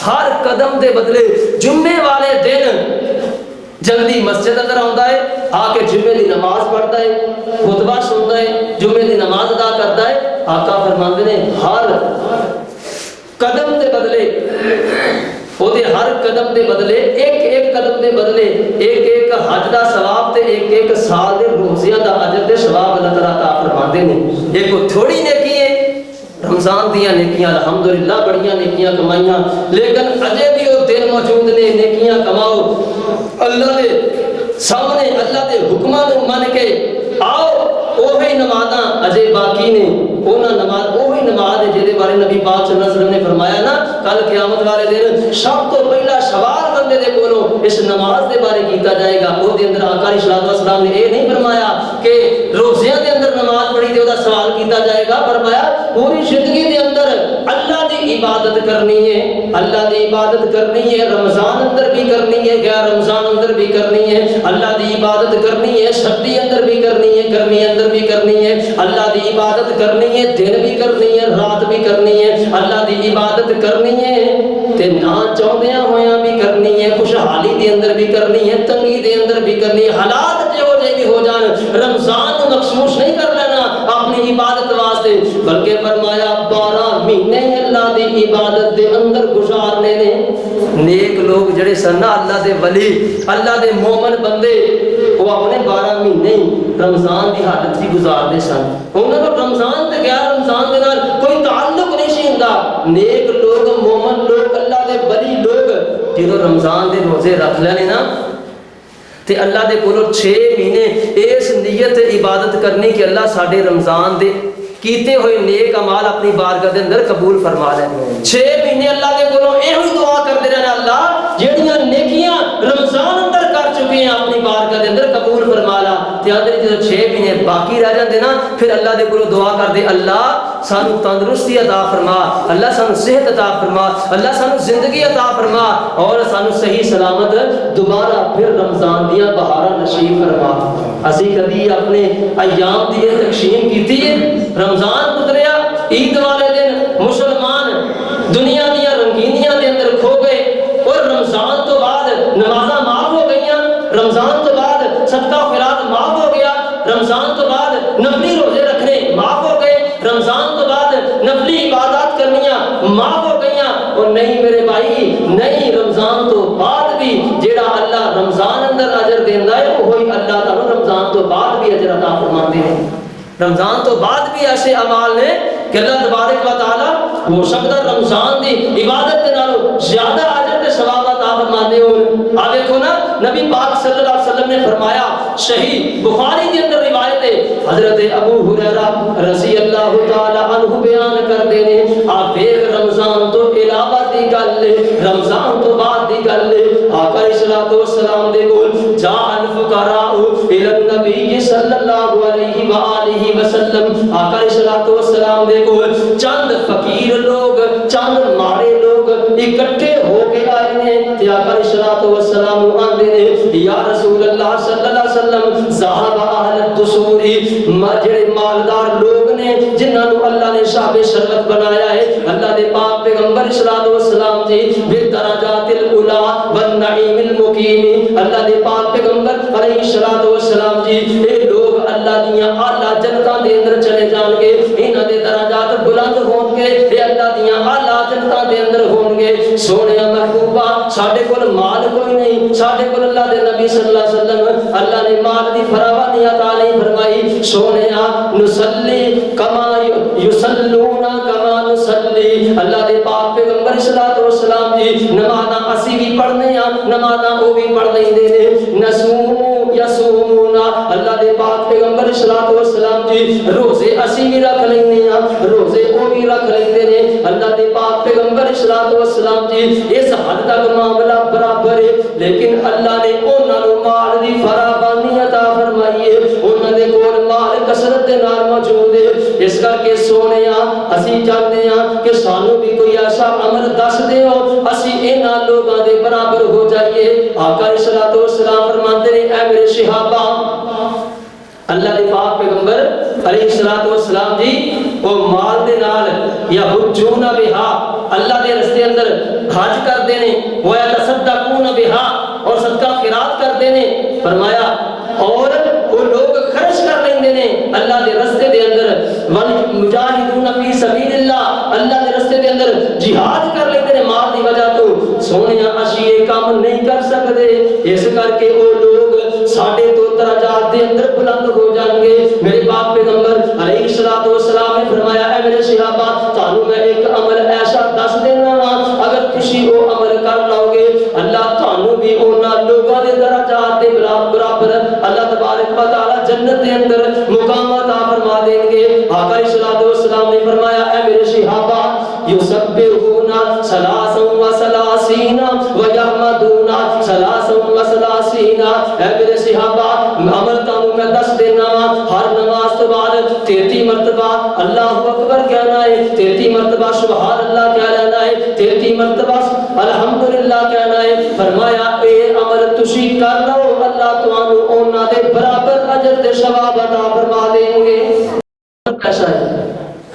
Speaker 1: ہر قدم دے بدلے جمعے والے دن جلدی مسجد اندر آندا ہے، آ کے جمعے دی نماز پڑھتا ہے، خطبہ سنتا ہے، جمعے دی نماز ادا کرتا ہے، آقا فرماندے نے ہر قدم دے بدلے لیکن ہر قدم دے بدلے ایک قدم دے بدلے ایک حج دا ثواب تے ایک سال دے روزیاں دا اجر تے ثواب اللہ تعالیٰ عطا فرماندے نے. ایک تھوڑی نیکی ہے رمضان دیاں نیکیاں الحمدللہ بڑیاں نیکیاں کمائیاں, لیکن اجے بھی وہ دن موجود نے نیکیاں کماؤ اللہ دے سامنے اللہ دے حکماں نوں من کے آؤ. وہی نمازاں اجے باقی نے, اونا نماز وہی نماز ہے جہدے بارے نبی پاک صلی اللہ علیہ وسلم نے فرمایا نا کل قیامت والے دن سب تو پہلا سوال بندے دے کولوں اس نماز دے بارے کیتا جائے گا. وہ دے اندر آقا علیہ السلام نے یہ نہیں فرمایا کہ روزیاں دے اندر نماز پڑھی تے دا سوال کیتا جائے گا, فرمایا پوری زندگی دے اندر اللہ دی عبادت کرنی ہے, اللہ دی عبادت کرنی ہے, رمضان اندر بھی کرنی ہے, غیر رمضان اندر بھی کرنی ہے, اللہ دی عبادت کرنی ہے, سردی اندر بھی کرنی ہے, گرمی اندر بھی کرنی ہے, اللہ دی عبادت کرنی ہے, دن بھی کرنی ہے, رات بھی کرنی ہے, اللہ دی عبادت کرنی ہے تے نہ چاہدیاں ہویاں بھی کرنی ہے, خوشحالی دے اندر بھی کرنی ہے, تنگی دے اندر بھی کرنی ہے, حالات جو جے بھی ہو جان رمضان کو مخصوص نہیں کر لینا اپنی عبادت واسطے, بلکہ فرمایا 12 مہینے اللہ دی عبادت دے اندر گزارنے نے. نیک لوگ جڑے سن اللہ دے ولی اللہ دے مومن بندے وہ اپنے 12 مہینے رمضان دی حالت ہی گزارتے سن. انہاں کو رمضان تے غیر رمضان دے نال کوئی تعلق نہیں سی ہوندا. نیک لوگ مومن لوگ اللہ دے ولی لوگ جدوں رمضان دے روزے رکھ لینے نا تے اللہ دے کولوں 6 مہینے اس نیت عبادت کرنی کہ اللہ ساڈے رمضان دے کیتے ہوئے نیک اعمال اپنی بارگاہ دے اندر قبول فرما لے. 6 مہینے اللہ دے کولوں ایہو ہی دعا کرتے رہنا اللہ جہڑیاں نیکیاں رمضان اندر کر چکے ہیں اپنی بارگاہ دے اندر قبول فرما لا. تے اندر جدوں 6 مہینے باقی رہ جاندے نا پھر اللہ دے کولوں دعا کردے اللہ سانو تندرستی عطا فرما, اللہ سانو صحت عطا فرما, اللہ سانو زندگی عطا فرما اور سانو صحیح سلامت دوبارہ پھر رمضان دیاں بہاراں نصیب فرما. اسی کدی اپنے ایام دی تقسیم کیتی ہے رمضان گزریا عید والے دن مسلمان دنیا دیاں رنگینیاں دے اندر کھو گئے اور رمضان تو بعد نمازاں معاف ہو گئیاں, رمضان تو بعد صدقہ خیرات معاف ہو گیا, رمضان تو بعد نفلی روزے رکھنے معاف ہو گئے, رمضان تو بعد نفلی عبادات کرنیاں معاف ہو گئیاں. اور نہیں میرے بھائی نہیں, رمضان تو بعد بھی جیڑا اللہ رمضان اندر اجر دیندا ہے وہی اللہ تعالی رمضان تو بعد بھی اجر عطا فرماتے ہیں. رمضان تو بعد بھی ایسے اعمال نے کہ اللہ تبارک و تعالی ہو سکتا رمضان دی عبادت کے نالوں زیادہ اجر تے ثواب عطا فرماندے ہو. آ دیکھو نا نبی پاک صلی اللہ علیہ وسلم نے فرمایا صحیح بخاری کے اندر روایت ہے حضرت ابو ہریرہ رضی اللہ تعالی عنہ بیان کرتے ہیں آپ ایک رمضان تو علاوہ دی گل ہے, رمضان تو بعد دی گل ہے. آقا علیہ الصلوۃ والسلام دے کول جاء الفقراء الی النبی صلی اللہ علیہ وآلہ وسلم, آقا علیہ الصلوۃ والسلام دے کول چند فقیر لوگ چند ماڑے لوگ اکٹھے ہو کے آئے نے تے آقا علیہ الصلوۃ والسلام آندے نے یا رسول اللہ صلی اللہ علیہ وسلم ذهب اہل الدثور, جڑے مالدار لوگ نے جنہاں نو اللہ نے صاحب شرف بنایا ہے, اللہ دے پاک پیغمبر علیہ الصلوۃ والسلام جی بالدرجات العلا والنعیم المقیم, اللہ دے پاک پیغمبر علیہ الصلوۃ والسلام جی اے لوگ اللہ دیاں اعلی جنتاں دے اندر چلے جان گے, انہاں دے درجات بلند ہون گے, اے اللہ دیاں اعلی جنتاں دے اندر ہون گے. سونیا محبوبہ ساڈے کول مال کوئی نہیں, ساڈے کول اللہ دے نبی صلی اللہ علیہ وسلم اللہ نے مال دی فراوانی عطا نہیں فرمائی. سونیا نصلی کما یصلون کما نصلی, اللہ دے پاک پیغمبر صلی اللہ علیہ وسلم جی نمازاں اسی بھی پڑھنے ہاں نمازاں او بھی پڑھ لیندے نے. نصوم یصومون, اللہ دے پاک پیغمبر صلی اللہ علیہ وسلم جی روزے اسی بھی رکھ لیندے ہاں روزے او بھی رکھ لیندے نے. اللہ دے پاک پیغمبر صلی اللہ علیہ وسلم جی اس حد تک معاملہ برابر ہے, لیکن اللہ نے انہاں نوں مال دی فراوانی عطا فرمائی ہے, انہاں دے کول مال کثرت دے نال موجود ہے. اس کر کے سونیا اسی چاہتے ہیں کہ سانو بھی کوئی ایسا عمل دس دیو اسی انہاں لوگاں دے برابر ہو جائیے. آقا علیہ الصلوۃ والسلام فرماتے ہیں اے میرے صحابہ اللہ دے پاک پیغمبر علیہ الصلوۃ والسلام جی وہ مال دے نال یا حجون بہا اللہ دے رستے اندر حج کردے نے, وہ یتصدقون بہا اور صدقہ خیرات کردے نے. فرمایا اور وہ لوگ خرچ کر لیندے نے اللہ دے رستے دے اندر, والمجاہدون فی سبیل اللہ اللہ دے رستے دے اندر جہاد کر لیندے نے مال دی وجہ تو. سونیا اسی یہ کام نہیں کر سکتے اس کر کے وہ لوگ ساڈے تو درجات دے اندر بلند ہو جان گے میرے پاک پیغمبر علیہ الصلوۃ والسلام نے فرمایا اے میرے صحابہ تانوں میں ایک عمل ایسا دس دینا وا اگر تسی وہ عمل کر لو گے اللہ تانوں بھی انہاں لوگاں دے درجات دے برابر اللہ تبارک و تعالی جنت دے اندر مقام عطا فرما دیں گے آقا علیہ الصلوۃ والسلام نے فرمایا اے میرے صحابہ یسبحون ثلاثا وثلاثین ویحمدون ثلاثا وثلاثین اے میرے صحابہ عمل تانوں میں دس دینا وا ہر نماز تو بعد 33 مرتبہ اللہ اکبر کہنا ہے 33 مرتبہ سبحان اللہ کہنا ہے 33 مرتبہ الحمدللہ کہنا ہے فرمایا اے عمل تسی کر لو اللہ تانوں انہاں دے برابر اجر تے ثواب عطا فرما دیں گے کیسا ہے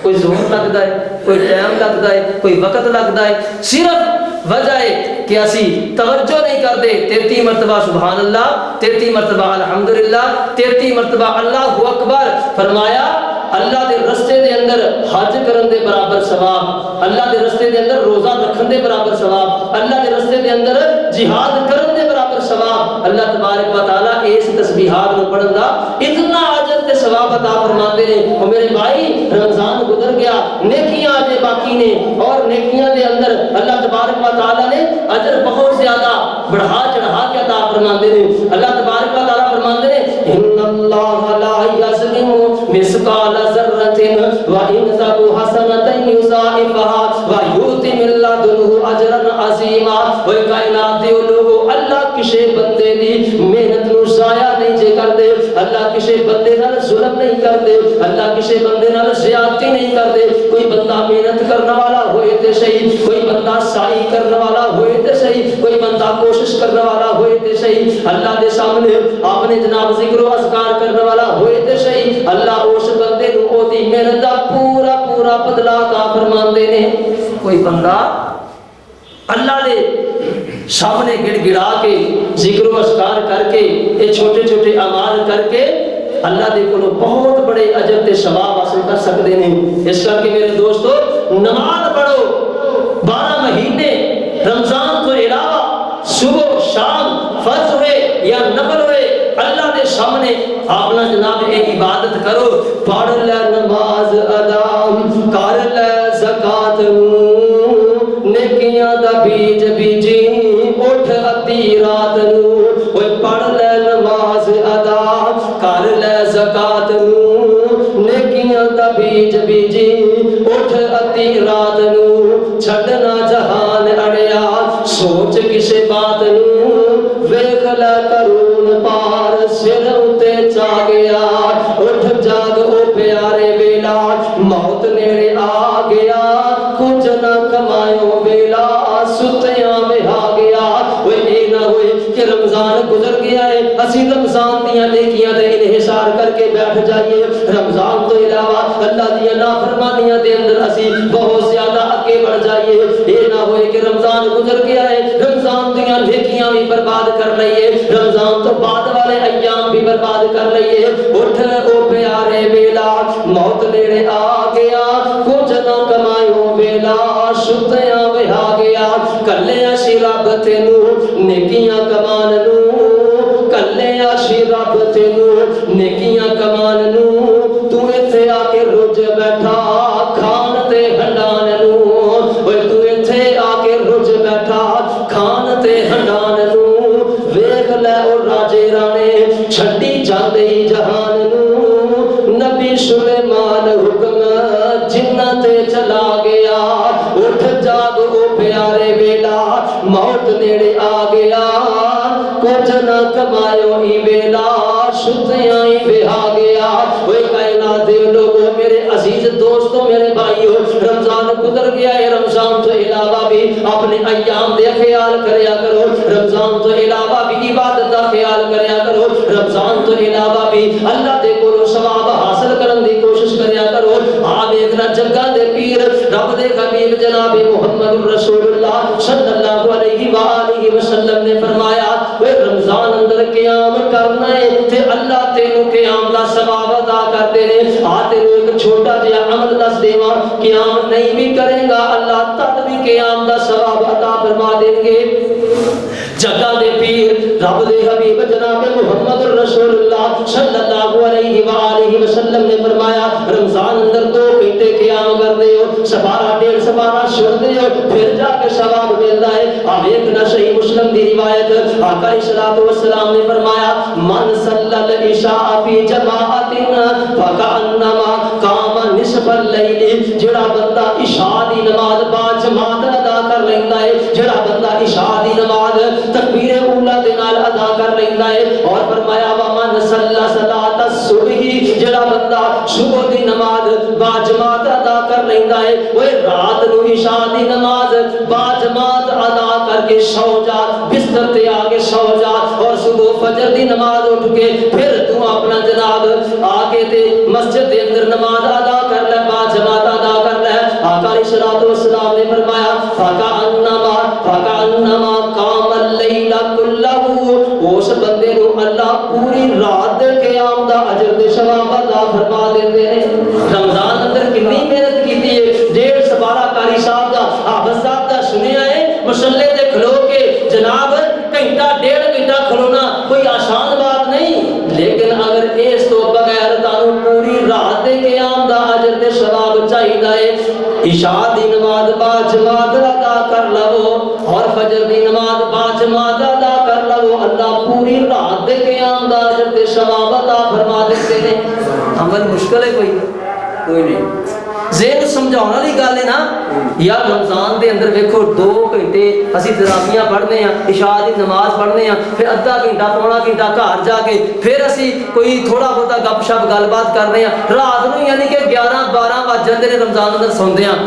Speaker 1: کوئی زور لگتا ہے کوئی ٹائم لگتا ہے کوئی وقت لگتا ہے صرف وجہ ہے کہ اسی توجہ نہیں کرتے 33 مرتبہ سبحان اللہ 33 مرتبہ الحمدللہ 33 مرتبہ اللہ اکبر فرمایا اللہ دے رستے دے اندر حج کرن دے برابر ثواب اللہ دے رستے دے اندر روزہ رکھن دے برابر ثواب اللہ دے رستے دے اندر جہاد کرن دے برابر ثواب اللہ تبارک و تعالی اس تسبیحات نو پڑھن دا اتنا اجر تے ثواب عطا فرماندے نے او میرے بھائی رمضان گزر گیا نیکیاں اجے باقی نے اور نیکیاں دے اندر اللہ تبارک و تعالی نے اجر بہت زیادہ بڑھا چڑھا کے عطا فرماندے نے اللہ تبارک و تعالی فرماندے نے ان اللہ لا یظلم مثقال ذرۃ وان تک حسنۃ یضاعفها ویؤتی من لدنہ اجرا عظیما وہ کائنات دے لوگو اللہ کسے بندے دی محنت نو ضائع نہیں جے کر دے اللہ کسے بندے نال ظلم نہیں کر دے اللہ کسے بندے نال زیادتی نہیں کر دے کوئی بندہ محنت کرنے والا ہوئے تے صحیح کوئی بندہ سعی کرنے والا ہوئے تے صحیح کوئی بندہ کوشش کرنے والا ہوئے تے صحیح اللہ دے سامنے اپنے جناب ذکر و اذکار کرنے والا ہوئے تے صحیح اللہ اس بندے نو او دی محنت دا پورا پورا بدلہ عطا فرماندے نے کوئی بندہ اللہ دے سامنے گڑ گڑا کے ذکر و اذکار کر کے یہ چھوٹے چھوٹے اعمال کر کے اللہ دے کولوں بہت بڑے اجر تے ثواب حاصل کر سکتے ہیں اس کر کے میرے دوستو نماز پڑھو 12 مہینے رمضان تو علاوہ صبح شام فرض ہوئے یا نفل ہوئے اللہ دے سامنے اپنا جناب ایک عبادت کرو پڑھ لے نماز ادا کر لے زکات نیکیاں دا بیج بیجی اٹھ ادھی رات نو اوے پڑھ لے نماز ادا کر لے زکات نو نیکیاں دا بیج بیجی اٹھ ادھی رات نو چھڈنا جہان اڑیا سوچ کسے بات نو ویکھ لے کرون پار سر اتے چا گیا اٹھ جاگ او پیارے ویلا موت نیڑے آ گیا کچھ نہ کمایو ویلا ستیاں میں آ گیا وہ اے نہ ہوئے کہ رمضان گزر گیا ہے اسی رمضان دیاں نیکیاں دے انحصار کر کے بیٹھ جائیے رمضان تو علاوہ اللہ دیاں نافرمانیاں دے اندر اسی بہت زیادہ آگے بڑھ جائیے اے نہ ہوئے کہ رمضان گزر گیا ہے رمضان دیاں نیکیاں بھی برباد کر لئیے رمضان تو بعد والے ایام بھی برباد کر لئیے اٹھ او پیارے ویلا موت نیڑے آ گیا کچھ نہ کمایو ویلا ستیاں میں آ گیا کلے اسی رب تینو نیکیاں کمان نو کلے اسی رب تینو نیکیاں کمان نو تو ایتھے آ کے رج بیٹھا کھان تے ہنڈان نو اوے تو ایتھے آ کے رج بیٹھا کھان تے ہنڈان نو ویکھ لے او راجے رانے چھڈی جاندے جہان نو نبی سلیمان حکم جنت چلا گیا اٹھ جاگ او پیارے ویلا موت نیڑے آ گیا کچھ نہ کمایو ہی ویلا ستیاں ہی بہا گیا اوے کائنات دے لوگوں میرے عزیز دوستوں میرے بھائیوں رمضان گزر گیا ہے رمضان تو علاوہ بھی اپنے ایام دے خیال کریا کرو رمضان تو علاوہ بھی عبادت دا خیال کریا کرو رمضان تو علاوہ بھی اللہ دے کولوں ثواب حاصل کرن دی کوشش کریا کرو آپ ایک نہ جگہ دے پیر رب دے حبیب جناب محمد رسول اللہ صلی اللہ علیہ وآلہ وسلم نے فرمایا وہ رمضان اندر قیام کرنا ہے تے اللہ تینوں قیام دا ثواب عطا کرتے ہیں. تینوں ایک چھوٹا جہا عمل دس دیواں, قیام نہیں بھی کرے گا اللہ تد بھی قیام دا ثواب عطا فرما دیں گے. جگہ دے پیر رب دے حبیب جناب محمد رسول اللہ صلی اللہ علیہ وآلہ وسلم نے فرمایا رمضان اندر 2 گھنٹے قیام کر دیو, سبارہ 1.5 سبارہ چھوڑ دیو, پھر جا کے ثواب ملتا ہے. اب ایک نہ صحیح مسلم دی روایت آقا علیہ الصلوۃ والسلام نے فرمایا من صلی العشاء فی جماعت فکأنما قام نصف اللیل, جڑا بندہ عشاء دی نماز با جماعت ادا کر لیندا ہے, جڑا بندہ عشاء دی نماز تکبیر اولا دے نال ادا کر لیندا ہے. اور فرمایا ومن صلی صلاۃ الصبح, جڑا بندہ صبح دی نماز با جماعت ادا کر لیندا ہے, وہ رات نو عشاء دی نماز با جماعت ادا کر کے سو جا, بستر تے آ کے سو جا, اور صبح فجر دی نماز اٹھ کے پھر تو اپنا جناب آ کے تے مسجد دے اندر نماز ادا کر لے, با جماعت ادا کر لے. آقا علیہ الصلوۃ والسلام نے فرمایا فکأنما قام اللیل کلہ, اس بندے نو اللہ پوری رات دے قیام دا اجر تے ثواب عطا فرما دیندے نے. رمضان اندر کتنی محنت کیتی ہے, 1.5 سپارہ قاری صاحب دا حافظ صاحب دا سنیا ہے, مصلی تے کھلو کے جناب گھنٹہ 1.5 گھنٹہ کھلونا کوئی آسان بات نہیں, لیکن اگر اس تو بغیر تانوں پوری رات دے قیام دا اجر تے ثواب چاہیدا ہے, عشاء دی نماز با جماعت ادا کر لو اور فجر دی نماز با جماعت ادا کر لو, اللہ پوری رات دے قیام دا اجر تے ثواب عطا فرما دیتے ہیں. عمل مشکل ہے کوئی نہیں, ذہن سمجھاؤن والی گل ہے نا یار. رمضان دے اندر ویکھو 2 گھنٹے اسی تراویح پڑھنے ہیں, عشاء دی نماز پڑھنے ہیں, پھر ادھا گھنٹہ پونا گھنٹہ گھر جا کے پھر اسی کوئی تھوڑا بہتا گپ شپ گل بات کرنے ہیں, رات نو یعنی کہ 11-12 بج جاندے نے رمضان اندر سوندے ہیں,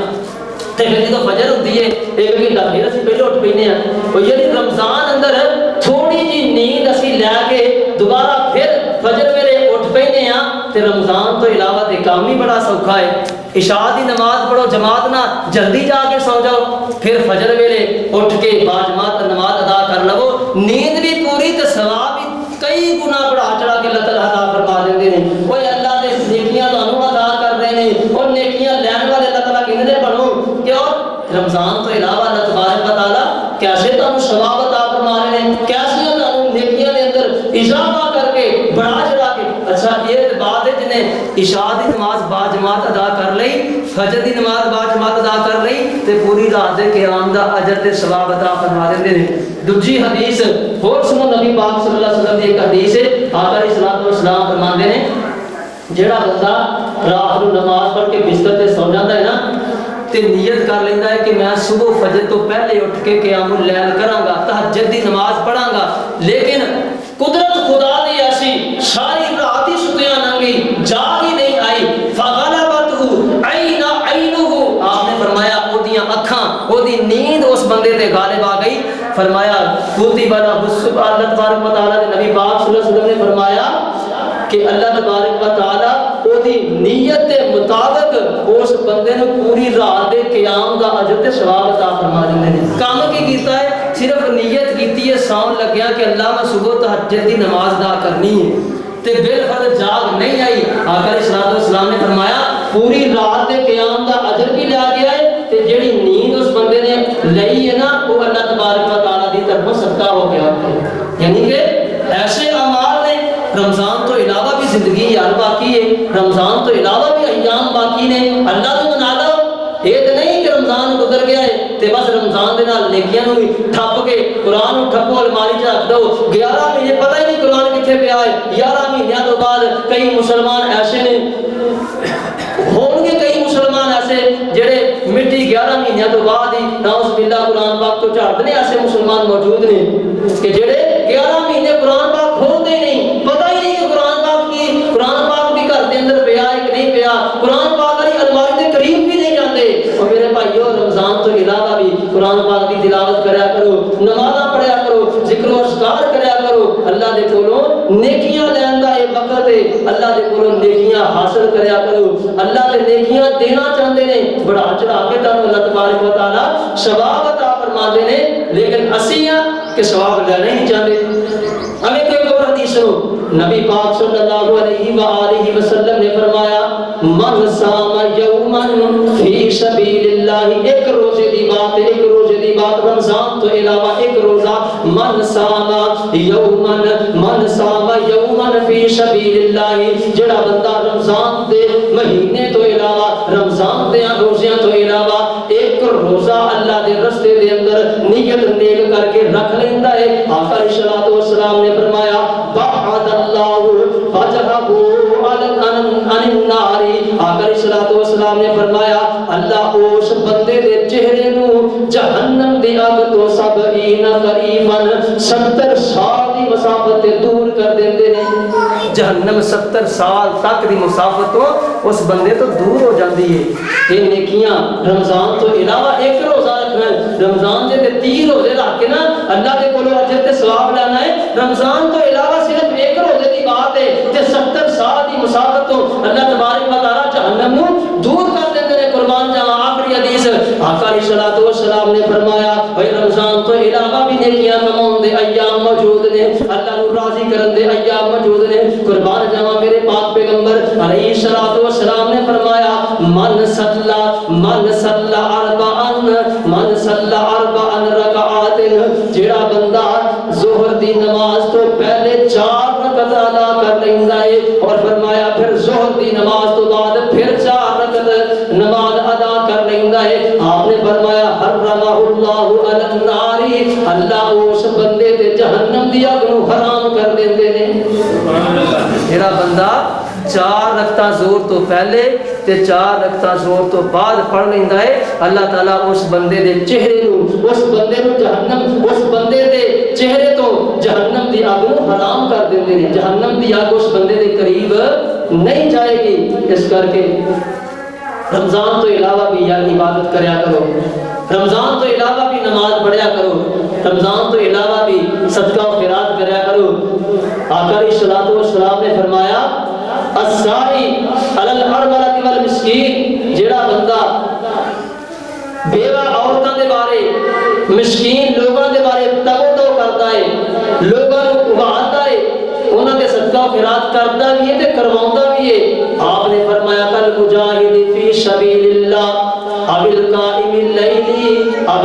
Speaker 1: تے پھر جدوں فجر ہوندی ہے 1 گھنٹہ پھر اسی پہلے اٹھ پینے ہیں. اور یعنی رمضان اندر تھوڑی جی نیند اسی لے کے دوبارہ پھر فجر ویلے اٹھ پینے ہیں, تے رمضان تو علاوہ تے کام ہی بڑا سوکھا ہے. عشاء دی نماز پڑھو جماعت نہ, جلدی جا کے سو جاؤ, پھر فجر ویلے اٹھ کے با جماعت نماز ادا کر لو, نیند بھی پوری تے ثواب بھی کئی گنا بڑھا چڑھا کے اللہ تعالیٰ عطا فرما دیندے نے. اوے اللہ دے نیکیاں تانوں عطا کر رہے نے, اور نیکیاں لین والے اللہ تعالیٰ کہندے بنو کیوں رمضان تو علاوہ اللہ تبارک و تعالیٰ کیسے تانوں ثواب عطا فرما رہے ہیں, کیسے تانوں نیکیاں دے اندر اضافہ کر کے بڑھا چڑھا کے. اچھا یہ بات ہے جنہیں عشاء دی نماز با جماعت ادا کر لئی, فجر دی نماز با جماعت ادا کر لئی, تے پوری رات دے قیام دا اجر تے ثواب عطا فرما دیندے نے. دوجی حدیث اور سنو نبی پاک صلی اللہ علیہ وسلم دی ایک حدیث ہے, آقا علیہ الصلوۃ والسلام فرماندے نے جڑا بندہ رات نو نماز پڑھ کے بستر تے سو جاندا ہے نا, تے نیت کر لیندا ہے کہ میں صبح فجر تو پہلے اٹھ کے قیام اللیل کراں گا, تہجد دی نماز پڑھاں گا, لیکن قدرت خدا دی ایسی ساری رات ہی ستیاں لنگی, جاگ ہی نہیں آئی, فغلبتہ عینہ, آپ نے فرمایا اودیاں اکھاں, اودی نیند اس بندے تے غالب آ گئی. فرمایا کتب لہ الصبح, اللہ تبارک و تعالیٰ نے نبی پاک صلی اللہ علیہ وسلم نے فرمایا کہ اللہ تبارک و تعالیٰ اودی نیت کے مطابق اس بندے نے پوری رات دے قیام دا اجر تے ثواب عطا فرما دیندے نے. کام کی کیتا ہے, صرف نیت کیتی ہے ساؤن لگیا کہ اللہ میں صبح تہجد دی نماز ادا کرنی ہے, تے بالفرض جاگ نہیں آئی. آقا علیہ الصلوۃ والسلام نے فرمایا پوری رات دے قیام دا اجر بھی لیا گیا ہے, تے جڑی نیند اس بندے نے لئی ہے نا وہ اللہ تبارک و تعالیٰ دی طرف صدقہ ہو گیا. یعنی کہ ایسے اعمال نے, رمضان تو علاوہ بھی زندگی یار باقی ہے, رمضان تو علاوہ بھی ایام باقی نے, اللہ تو منا لو. یہ تو نہیں کہ رمضان گزر گیا ہے تے بس رمضان دے نال نیکیاں نوں ٹھپ کے قرآن نوں ٹھپو الماری چ رکھ دو. 11 مہینے پتہ ہی نہیں قرآن کتنے پیا ہے. 11 مہینوں تو بعد کئی مسلمان ایسے نے ہون گے, کئی مسلمان ایسے جڑے مٹی 11 مہینوں تو بعد ہی نعوذ باللہ قرآن پاک تو جھاڑ دے. ایسے مسلمان موجود نے کہ جڑے 11 مہینے قرآن پاک کھولتے نہیں, پتہ ہی نہیں کہ قرآن پاک کی, قرآن پاک بھی گھر دے اندر پیا ہے کہ نہیں پیا, قرآن پاک والی الماری کے قریب بھی نہیں جاتے. اور میرے بھائیو رمضان تو علاوہ بھی قرآن پاک کی تلاوت کریا کرو, نمازاں پڑھیا کرو, ذکر و اذکار کریا کرو. اللہ دے کولوں نیکیاں لین دا اے وقت ہے, اللہ دے کولوں نیکیاں حاصل کریا کرو. اللہ دے نیکیاں دینا چاہتے ہیں, بڑا چڑھا کے تانوں اللہ تبارک و تعالیٰ ثواب عطا فرماندے نے, لیکن اسی ہاں کہ ثواب لینا ہی نہیں چاہتے. ہمیں کوئی خبر حدیث سنو, نبی پاک صلی اللہ علیہ وآلہ وسلم نے فرمایا من صام یومن فی سبیل اللہ، ایک روزے دی بات، ایک روزے دی بات، رمضان تو علاوہ ایک روزہ، من صام یومن فی سبیل اللہ، جڑا بندہ رمضان دے مہینے تو علاوہ، رمضان دے روزیاں تو علاوہ ایک روزہ اللہ دے رستے دے اندر نیت نیک کر کے رکھ لیندا ہے، آقا علیہ الصلوۃ والسلام نے فرمایا بعد اللہ وجهه عن النار، آقا علیہ الصلوۃ والسلام نے فرمایا اللہ اس بندے دے چہرے نو جہنم دی اگ تو 70 قریبا 70 سال دی مسافت تے دور کر دیندے نے، جہنم 70 سال تک دی مسافت تو اس بندے تو دور ہو جاندی ہے۔ یہ نیکیاں رمضان تو علاوہ ایک روزہ رکھنا ہے، رمضان دے 30 روزے رکھ کے نا اللہ دے کولوں اجر تے ثواب لینا ہے، رمضان تو علاوہ صرف ایک روزے دی بات ہے تے 70 سال دی مسافت تو اللہ تبارک و تعالی جہنم نو دور کر دیندے نے۔ قربان جاواں آخری حدیث آقا علیہ الصلوۃ والسلام نے فرمایا بھائی رمضان تو علاوہ بھی نیکیاں کماؤن دے ایام موجود نے، اللہ نو راضی کرن دے ایام موجود نے۔ قربان جاواں میرے پاک پیغمبر علیہ الصلوۃ والسلام نے فرمایا من صلی اربعا رکعات، جڑا بندہ ظہر دی نماز تو پہلے 4 رکعت ادا کر لیندا ہے، اور فرمایا پھر ظہر دی نماز تو بعد پھر 4 رکعت نماز ادا کر لیندا ہے، آپ نے فرمایا حرمہ اللہ علی النار، اللہ اس بندے تے جہنم دی اگ نو حرام کر دیندے نے۔ جڑا بندہ 4 رکعتاں زور تو پہلے تے 4 رکعتاں زور تو بعد پڑھ لیندا ہے، اللہ تعالیٰ اس بندے دے چہرے نو، اس بندے نو جہنم، اس بندے دے چہرے تو جہنم دی اگ نو حرام کر دیندے نے، جہنم دی اگ اس بندے دے قریب نہیں جائے گی۔ اس کر کے رمضان تو علاوہ بھی یا عبادت کریا کرو، رمضان تو علاوہ بھی نماز پڑھیا کرو، رمضان تو علاوہ بھی صدقہ و خیرات کریا کرو۔ آقا علیہ الصلوۃ والسلام نے فرمایا السائی علی الارملۃ والمسکین، جڑا بندہ بیوہ عورتاں دے بارے، مسکین لوگاں دے بارے توجہ کردا ہے، لوگاں نوں ابھاردا ہے، انہاں دے صدقہ و خیرات کردا بھی ہے تے کرواوندا بھی ہے، آپ نے فرمایا کل مجاہد فی سبیل اللہ او القائم اللیل او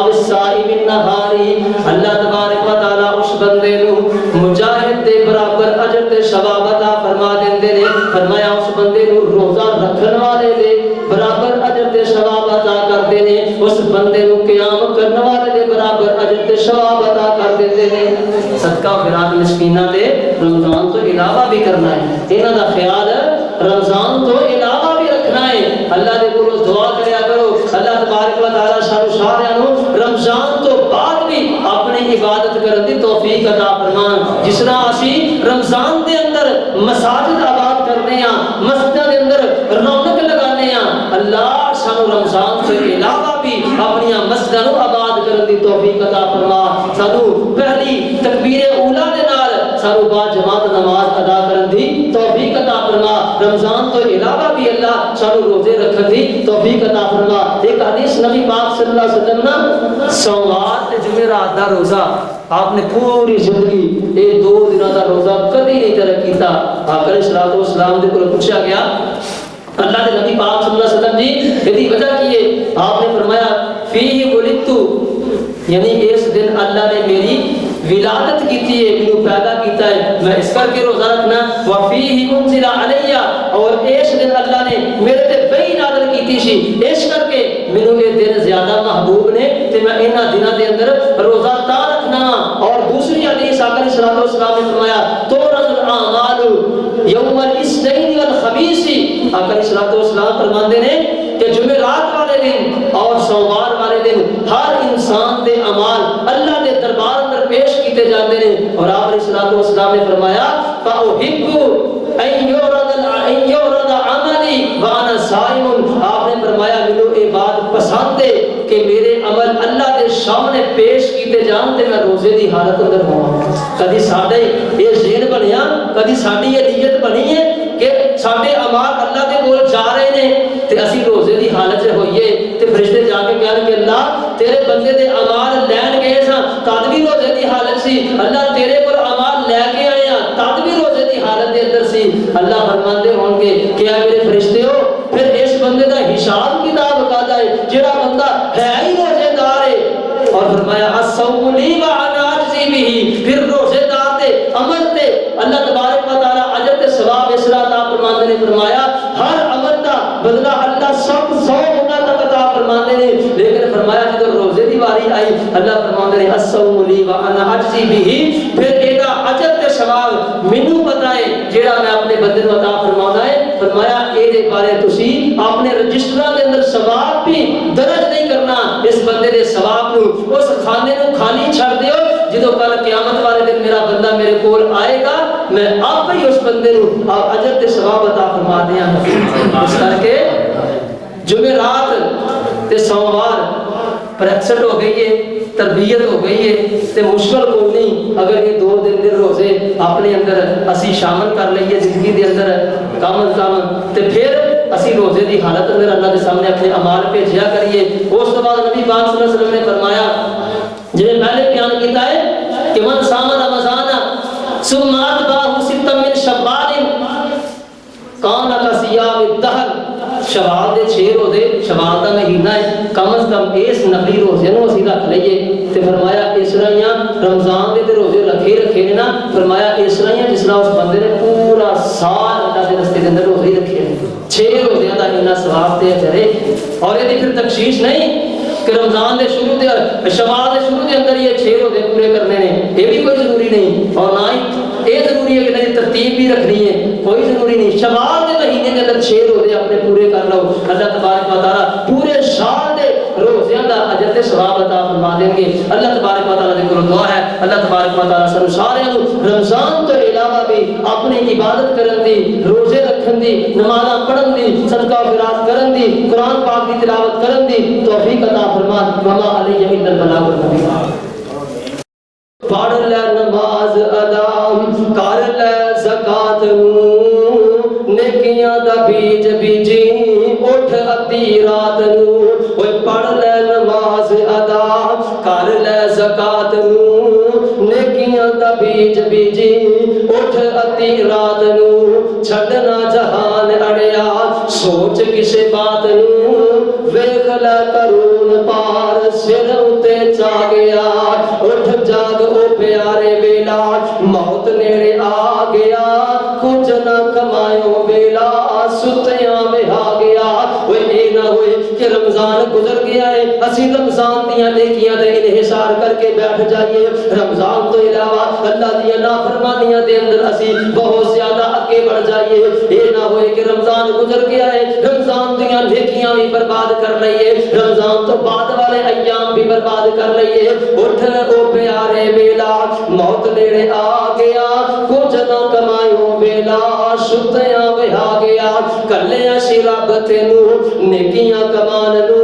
Speaker 1: الصائم النہار، اللہ تبارک و تعالی اس بندے نو مجاہد دے برابر اجر تے ثواب عطا فرما دیندے نے، فرمایا اس بندے نو روزہ رکھن والے دے برابر اجر تے ثواب عطا کردے نے، اس بندے نو قیام کرن والے دے برابر اجر تے ثواب عطا کر دیندے نے۔ صدقہ و خیرات مسکیناں دے رمضان تو علاوہ بھی کرنا ہے، انہاں دا خیال رمضان تو علاوہ بھی رکھنا ہے، اللہ دے کولوں دعا کریا کرو اللہ تبارک و تعالی سانو سارے نو رمضان تو بعد بھی اپنی عبادت کرن دی توفیق عطا فرمان، جس طرح اسی رمضان دے اندر مساجد آباد کرنے ہاں، مسجد دے اندر رونق لگانے ہاں، اللہ سانو رمضان سے علاوہ بھی اپنی مسجداں نو آباد کرن دی توفیق عطا فرما، سانو پہلی تکبیر اولا دے نال سانو با جماعت نماز ادا کرن دی توفیق عطا فرما، رمضان تو علاوہ بھی اللہ سانو روزے رکھن دی توفیق عطا فرما۔ ایک حدیث نبی پاک صلی اللہ علیہ وسلم نا سوموار تے جمعرات دا روزہ آپ نے پوری زندگی یہ 2 دنوں دا روزہ کدی نہیں ترک کیتا۔ آقا علیہ الصلوۃ والسلام دے کول پوچھا گیا اللہ دے نبی پاک صلی اللہ علیہ وسلم جی یہ وجہ کی ہے؟ آپ نے فرمایا فیہ ولدت، یعنی اس دن اللہ نے میری ولادت کیتی ہے، مینوں پیدا کیتا ہے، میں اس کر کے روزہ رکھنا۔ وفیہ انزل علیہ، اور اس دن اللہ نے میرے تے وحی نازل کیتی سی، اس کر کے مینوں یہ دن زیادہ محبوب نے تے میں انہاں دنوں دے اندر روزہ تا رکھنا۔ اور دوسری حدیث آقا علیہ الصلوۃ والسلام نے فرمایا تورث الاعمال یوم الاثنین والخمیس، آقا علیہ الصلوۃ والسلام فرماندے نے کہ جمعرات والے دن اور سوموار والے دن ہر انسان دے اعمال اللہ دے دربار اندر پیش کیتے جاندے نے، اور آپ علیہ الصلوۃ والسلام نے فرمایا فاحب ان یعرض عملی وانا صائم، آپ نے فرمایا مینوں یہ بات پسند ہے کہ میرے عمل اللہ دے سامنے پیش کیتے جان تے میں روزے دی حالت اندر ہوں۔ کدی ساڈے یہ ذہن بنیا، کدی ساڈی یہ نیت بنی ہے کہ ساڈے اعمال اللہ دے کول جا رہے نے تے اسی روزے دی حالت سے ہوئیے تے فرشتے جا کے کہن کہ اللہ تیرے بندے دے اعمال لین گئے سا تد بھی روزے دی حالت سی، اللہ تیرے کول اعمال لے کے آئے ہیں فرمایا الصوم لی وانا اجزی بہ، پھر روزے دار تے عمل تے اللہ تبارک و تعالی اجر تے ثواب اس طرح عطا فرماندے نے، فرمایا ہر عمل دا بدلہ اللہ سب 100 گنا تک عطا فرماندے نے، لیکن فرمایا جب روزے دی واری آئی اللہ فرماندے نے الصوم لی وانا اجزی بہ، پھر ایدا اجر تے ثواب مینوں پتہ ہے جیڑا میں اپنے بندے نوں عطا فرماؤنا ہے، فرمایا اے دے بارے تسی اپنے رجسٹراں دے اندر ثواب بھی درج نہیں کرنا، اس بندے دے ثواب نو اس کھانے نو خالی چھڑ دیو، جدو کل قیامت والے دن میرا بندہ میرے کول آئے گا میں آپ ہی اس بندے نو اجر تے ثواب عطا فرما دیاں۔ اس کر کے جمعرات تے سوموار پریکٹس ہو گئی ہے، تربیت ہو گئی ہے تے مشکل کو نہیں اگر یہ 2 دن روزے اپنے اندر اسی شامل کر لئیے زندگی دے اندر کم از کم، تے پھر اسی روزے دی حالت اندر اللہ کے سامنے اپنے اعمال بھیجیا کریے۔ اس کے بعد نبی پاک صلی اللہ علیہ وسلم نے فرمایا جی پہلے بیان کیتا ہے کہ من صام رمضان ثم اتبعہ ستا من شوال کان کصیام الدہر، شوال دے 6 روزے، شوال دا مہینہ ہے، کم از کم اس نفلی روزے نو اسی رکھ لئیے، تے فرمایا اس طرح رمضان دے روزے رکھے نے نا، فرمایا اس طرح جس طرح اس بندے نے پورا سال اللہ دے رستے دے اندر روزے رکھے نے، 6 روزے دا اتنا ثواب تے اجر ہے۔ اور یہ پھر تخصیص نہیں کہ رمضان دے شروع دے شوال دے شروع دے اندر یہ 6 روزے پورے کرنے نے، یہ بھی کوئی ضروری نہیں، اور نہ ہی یہ ضروری ہے کہ ترتیب بھی رکھنی ہے، کوئی ضروری نہیں، شوال دے مہینے کے اندر 6 روزے اپنے پورے کر لو، اللہ تبارک و تعالی پورے سال دے روزیاں دا اجر تے ثواب عطا فرما دیں گے۔ اللہ تبارک و تعالی دے کول دعا ہے اللہ تبارک و تعالی سانو سارے رمضان تو علاوہ بھی اپنی عبادت کرن دی، روزے رکھن دی، نمازاں پڑھن دی، صدقہ و خیرات کرن دی، قرآن پاک دی تلاوت کرن دی توفیق عطا فرما، وما علیہ الا البلاغ المبین۔ پڑھ لے نماز ادا کر لے زکات نو، نیکیاں دا بیج بیجی اٹھ ادھی رات نو، اوے پڑھ لے نماز ادا کر لے زکات نو، نیکیاں دا بیج بیجی اٹھ ادھی رات نو، چھڈنا جہان اڑیا سوچ کسے بات نو، ویکھ لے کرون پار سر اتے چا گیا، اٹھ جاگ او پیارے ویلا موت نیڑے آ گیا، کچھ نہ کمائیو ویلا ستیاں میں آ گیا۔ وہ اے نہ ہوئے کہ رمضان گزر گیا ہے اسی رمضان دیاں نیکیاں دے انحصار کر کے بیٹھ جائیے، رمضان تو علاوہ اللہ دیاں نافرمانیاں دے اندر اسی بہت زیادہ اگے بڑھ جائیے۔ اے نہ ہوئے کہ رمضان گزر گیا ہے رمضان دیاں نیکیاں بھی برباد کر لئیے، رمضان تو بعد والے ایام بھی برباد کر لئیے۔ اٹھ او پیارے ویلا موت نیڑے آ گیا، کچھ نہ کمائیو ویلا ستیاں میں آ گیا، کلے اسی رب تینو نیکیاں کمان نو،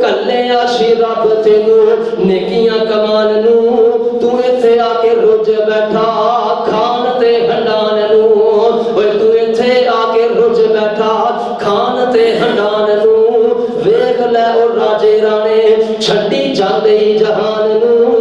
Speaker 1: کلے اسی رب تینو نیکیاں کمان نو، تو ایتھے آ کے رج بیٹھا کھان تے ہنڈان نو، اوے تو ایتھے آ کے رج بیٹھا کھان تے ہنڈان نو، ویکھ لے او راجے رانے چھڈی جاندے جہان نو،